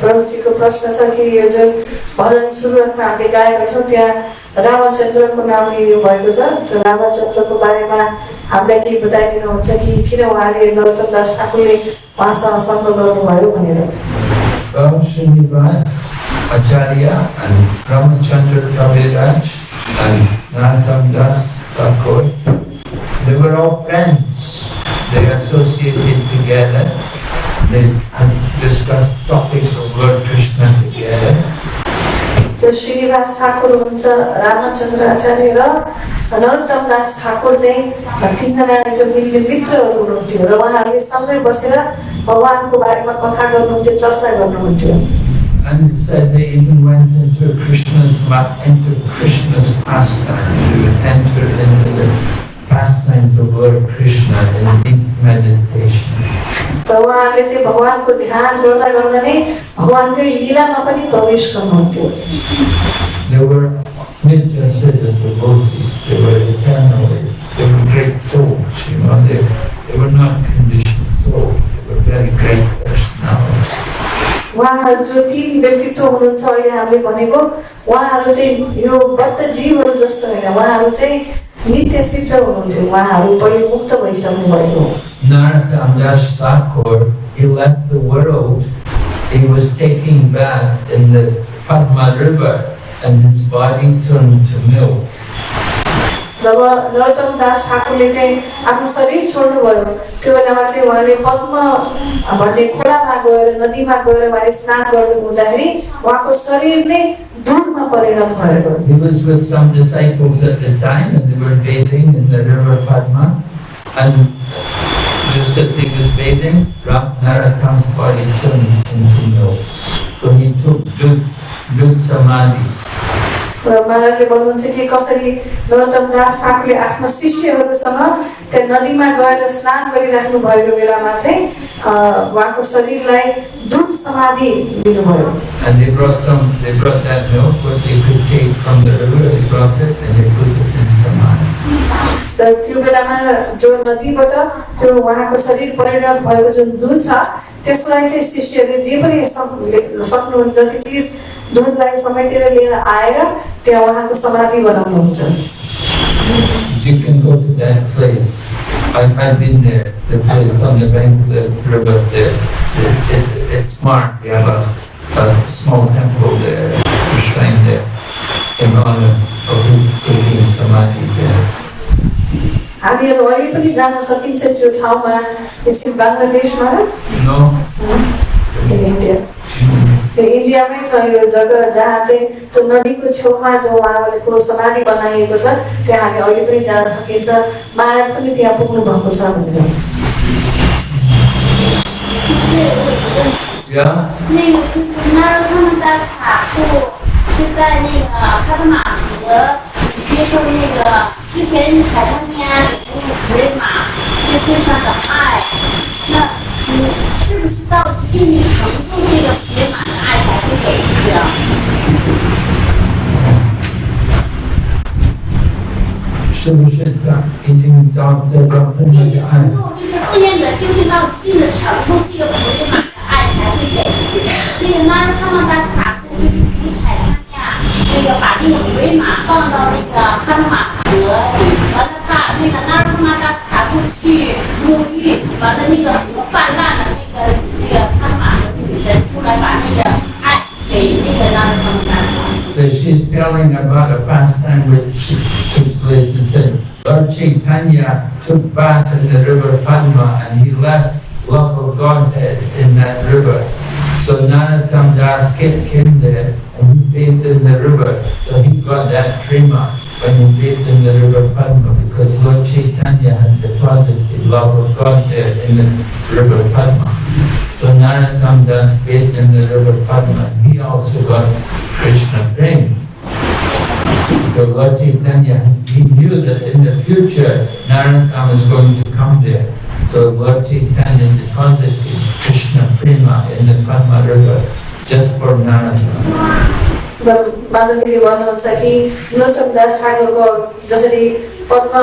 प्रभुजीको प्रश्न छ कि यो जुन भजन सुरुवातमा हामीले गाएका थियौँ त्यहाँ रामचन्द्रको नाम लिनु भएको छ। त्यो रामचन्द्रको बारेमा हामीलाई केही बताइदिनुहुन्छ कि किन उहाँले नरोत्तम दास ठाकुरले उहाँसँग सङ्ग गर्नुभयो भनेर? Srinivas Acharya and Ramachandra Kaviraj and Narottam Das Thakur, they were all friends. They associated together. They had discussed topics of Lord Krishna together. जो श्रीनिवास ठाकुर हुनुहुन्छ रामचन्द्र आचार्य र नरोत्तम दास ठाकुर चाहिँ तिनजना एकदम मिल्ने मित्रहरू हुनुहुन्थ्यो र उहाँहरूले सँगै बसेर भगवानको बारेमा कथा गर्नुहुन्थ्यो चर्चा गर्नुहुन्थ्यो And it said they even went into Krishna's pastimes. They would enter into the pastimes of Lord Krishna in deep meditation. र उहाँहरूले चाहिँ भगवानको ध्यान गर्दा गर्दा नै भगवानकै लीलामा पनि प्रवेश गर्नुहुन्थ्यो They were Nitya Siddha devotees. They were eternally. They were great souls, you know. They were not conditioned souls. They were very great personalities. उहाँहरू जो तीन व्यक्तित्व हुनुहुन्छ अहिले हामीले भनेको उहाँहरू चाहिँ यो बद्ध जीवहरू जस्तो होइन उहाँहरू चाहिँ नित्य सिद्ध हुनुहुन्थ्यो उहाँहरू पहिले मुक्त भइसक्नु भएको Narottam Das Thakur, he left the world. He was taking bath in the Padma River and his body turned to milk. जब नरोत्तम दास ठाकुरले चाहिँ आफ्नो शरीर छोड्नुभयो त्यो बेलामा चाहिँ उहाँले पद्म भन्ने खोलामा गएर नदीमा गएर उहाँले स्नान गर्दै हुँदाखेरि उहाँको शरीर नै दूधमा परिणत भएको He was with some disciples at the time and they were bathing in the river Padma, and just as he was bathing, Narottam's body turned into milk. So he took good samadhi. र महाराजले भन्नुहुन्छ कि कसरी नरोत्तम दास ठाकुरले आफ्नो शिष्यहरूसँग त्यो नदीमा गएर स्नान गरिराख्नु भएको बेलामा चाहिँ उहाँको शरीरलाई दूध समाधि दिनुभयो And they brought that milk, what they could take from the river, they brought it and they put it in samadhi. र त्यो बेलामा जो नदीबाट त्यो उहाँको शरीर परिणत भएको जुन दूध छ त्यसलाई चाहिँ शिष्यहरूले जे पनि सक्नुहुन्छ जति चिज दूधलाई समेटेर लिएर आएर त्यहाँ उहाँको समाधि बनाउनुहुन्छ You can go to that place. I've been there, the place on the bank of the river there. It's marked. We have a small temple there, a shrine there, in honor of his taking samadhi there. हामीहरू अहिले पनि जान सकिन्छ त्यो ठाउँमा एकछिन बङ्गलादेशमा No? India त्यो इन्डियामै छ यो जग्गा जहाँ चाहिँ त्यो नदीको छेउमा जो उहाँहरूको समाधि बनाइएको छ त्यहाँ हामी अहिले पनि जान सकिन्छ महाराज पनि त्यहाँ पुग्नु भएको छ भनेर Yeah? 那个他们在塔库是在那个卡特马河接受那个之前海滩天水马对对上的爱，那是不是到一定的程度，这个水马的爱才会给予啊？是不是已经到这个很一定的爱？程度就是奉献者修行到一定的程度，这个水马的爱才会给予。那个那他们把塔库就是如海滩呀，那个把那个水马放到那个卡特马河里，完了他那个那他们把塔库去沐浴，完了那个河泛滥了，那个卡特马河女神出来把那个爱给那个让他们打扫。 So she's telling about a pastime which took place and said, Lord Chaitanya took bath in the river Padma and he left love of Godhead in that river. So Narottam Das came there and he bathed in the river. So he got that prema when he bathed in the river Padma because Lord Chaitanya had deposited love of Godhead in the river Padma. So Narottam Das bathed in the river Padma and he also got Krishna prema. So Lord Chaitanya, he knew that in the future Narottam was going to come there. So Lord Chaitanya deposited Krishna prema in the Padma river just for Narottam. माताजीले भन्नुहुन्छ कि नरोत्तम दास ठाकुरको जसरी पद्म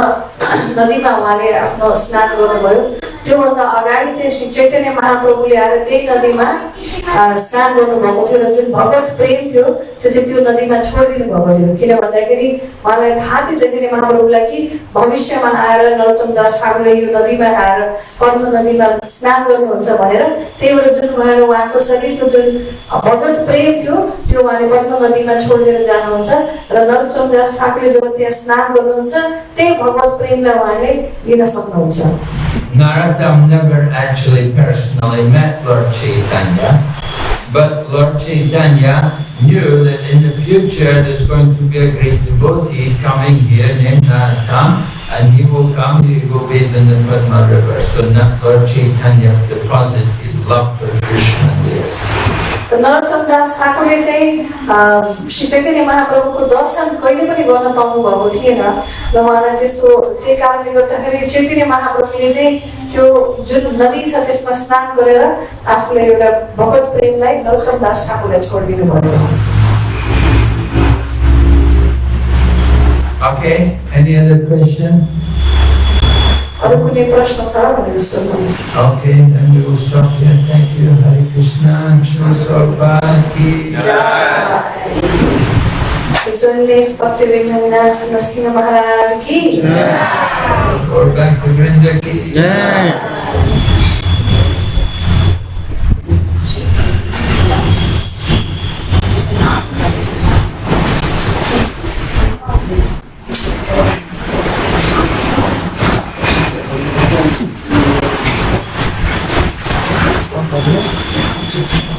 नदीमा उहाँले आफ्नो स्नान गर्नुभयो त्योभन्दा अगाडि चाहिँ श्री चैतन्य महाप्रभुले आएर त्यही नदीमा स्नान गर्नुभएको थियो र जुन भगवत प्रेम थियो त्यो चाहिँ त्यो नदीमा छोडिदिनु भएको थियो किन भन्दाखेरि उहाँलाई थाहा थियो चैतन्य महाप्रभुलाई कि भविष्यमा आएर नरोत्तम दास ठाकुरले यो नदीमा आएर पद्म नदीमा स्नान गर्नुहुन्छ भनेर त्यही भएर जुन भएर उहाँको शरीरको जुन भगवत प्रेम थियो त्यो उहाँले पद्म नदीमा छोडिदिएर जानुहुन्छ र नरोत्तम दास ठाकुरले जब त्यहाँ स्नान गर्नुहुन्छ त्यही भगवत प्रेमलाई उहाँले लिन सक्नुहुन्छ Narottam never actually personally met Lord Chaitanya, But Lord Chaitanya knew that in the future there's going to be a great devotee coming here named Narottam, and he will come, he will bathe in the Padma River. So Lord Chaitanya deposited love for Krishna there. त नरोत्तम दास ठाकुरले चाहिँ श्री चैतन्य महाप्रभुको दर्शन कहिले पनि गर्न पाउनु भएको थिएन र उहाँलाई त्यही कारणले गर्दाखेरि चैतन्य महाप्रभुले चाहिँ त्यो जुन नदी छ त्यसमा स्नान गरेर आफूलाई एउटा भगवत प्रेमलाई नरोत्तम दास ठाकुरलाई छोडिदिनु भयो. Okay, any other question? अरू कुनै प्रश्न छ भनेर सोध्नुहुन्छ. Okay, then we will stop here. Thank you. Hare Krishna. Shri Prabhupada ki jai. His Bhaktivinoda Narasimha Maharaj ki jai. Or back to Vrinda ki jai. Thank you.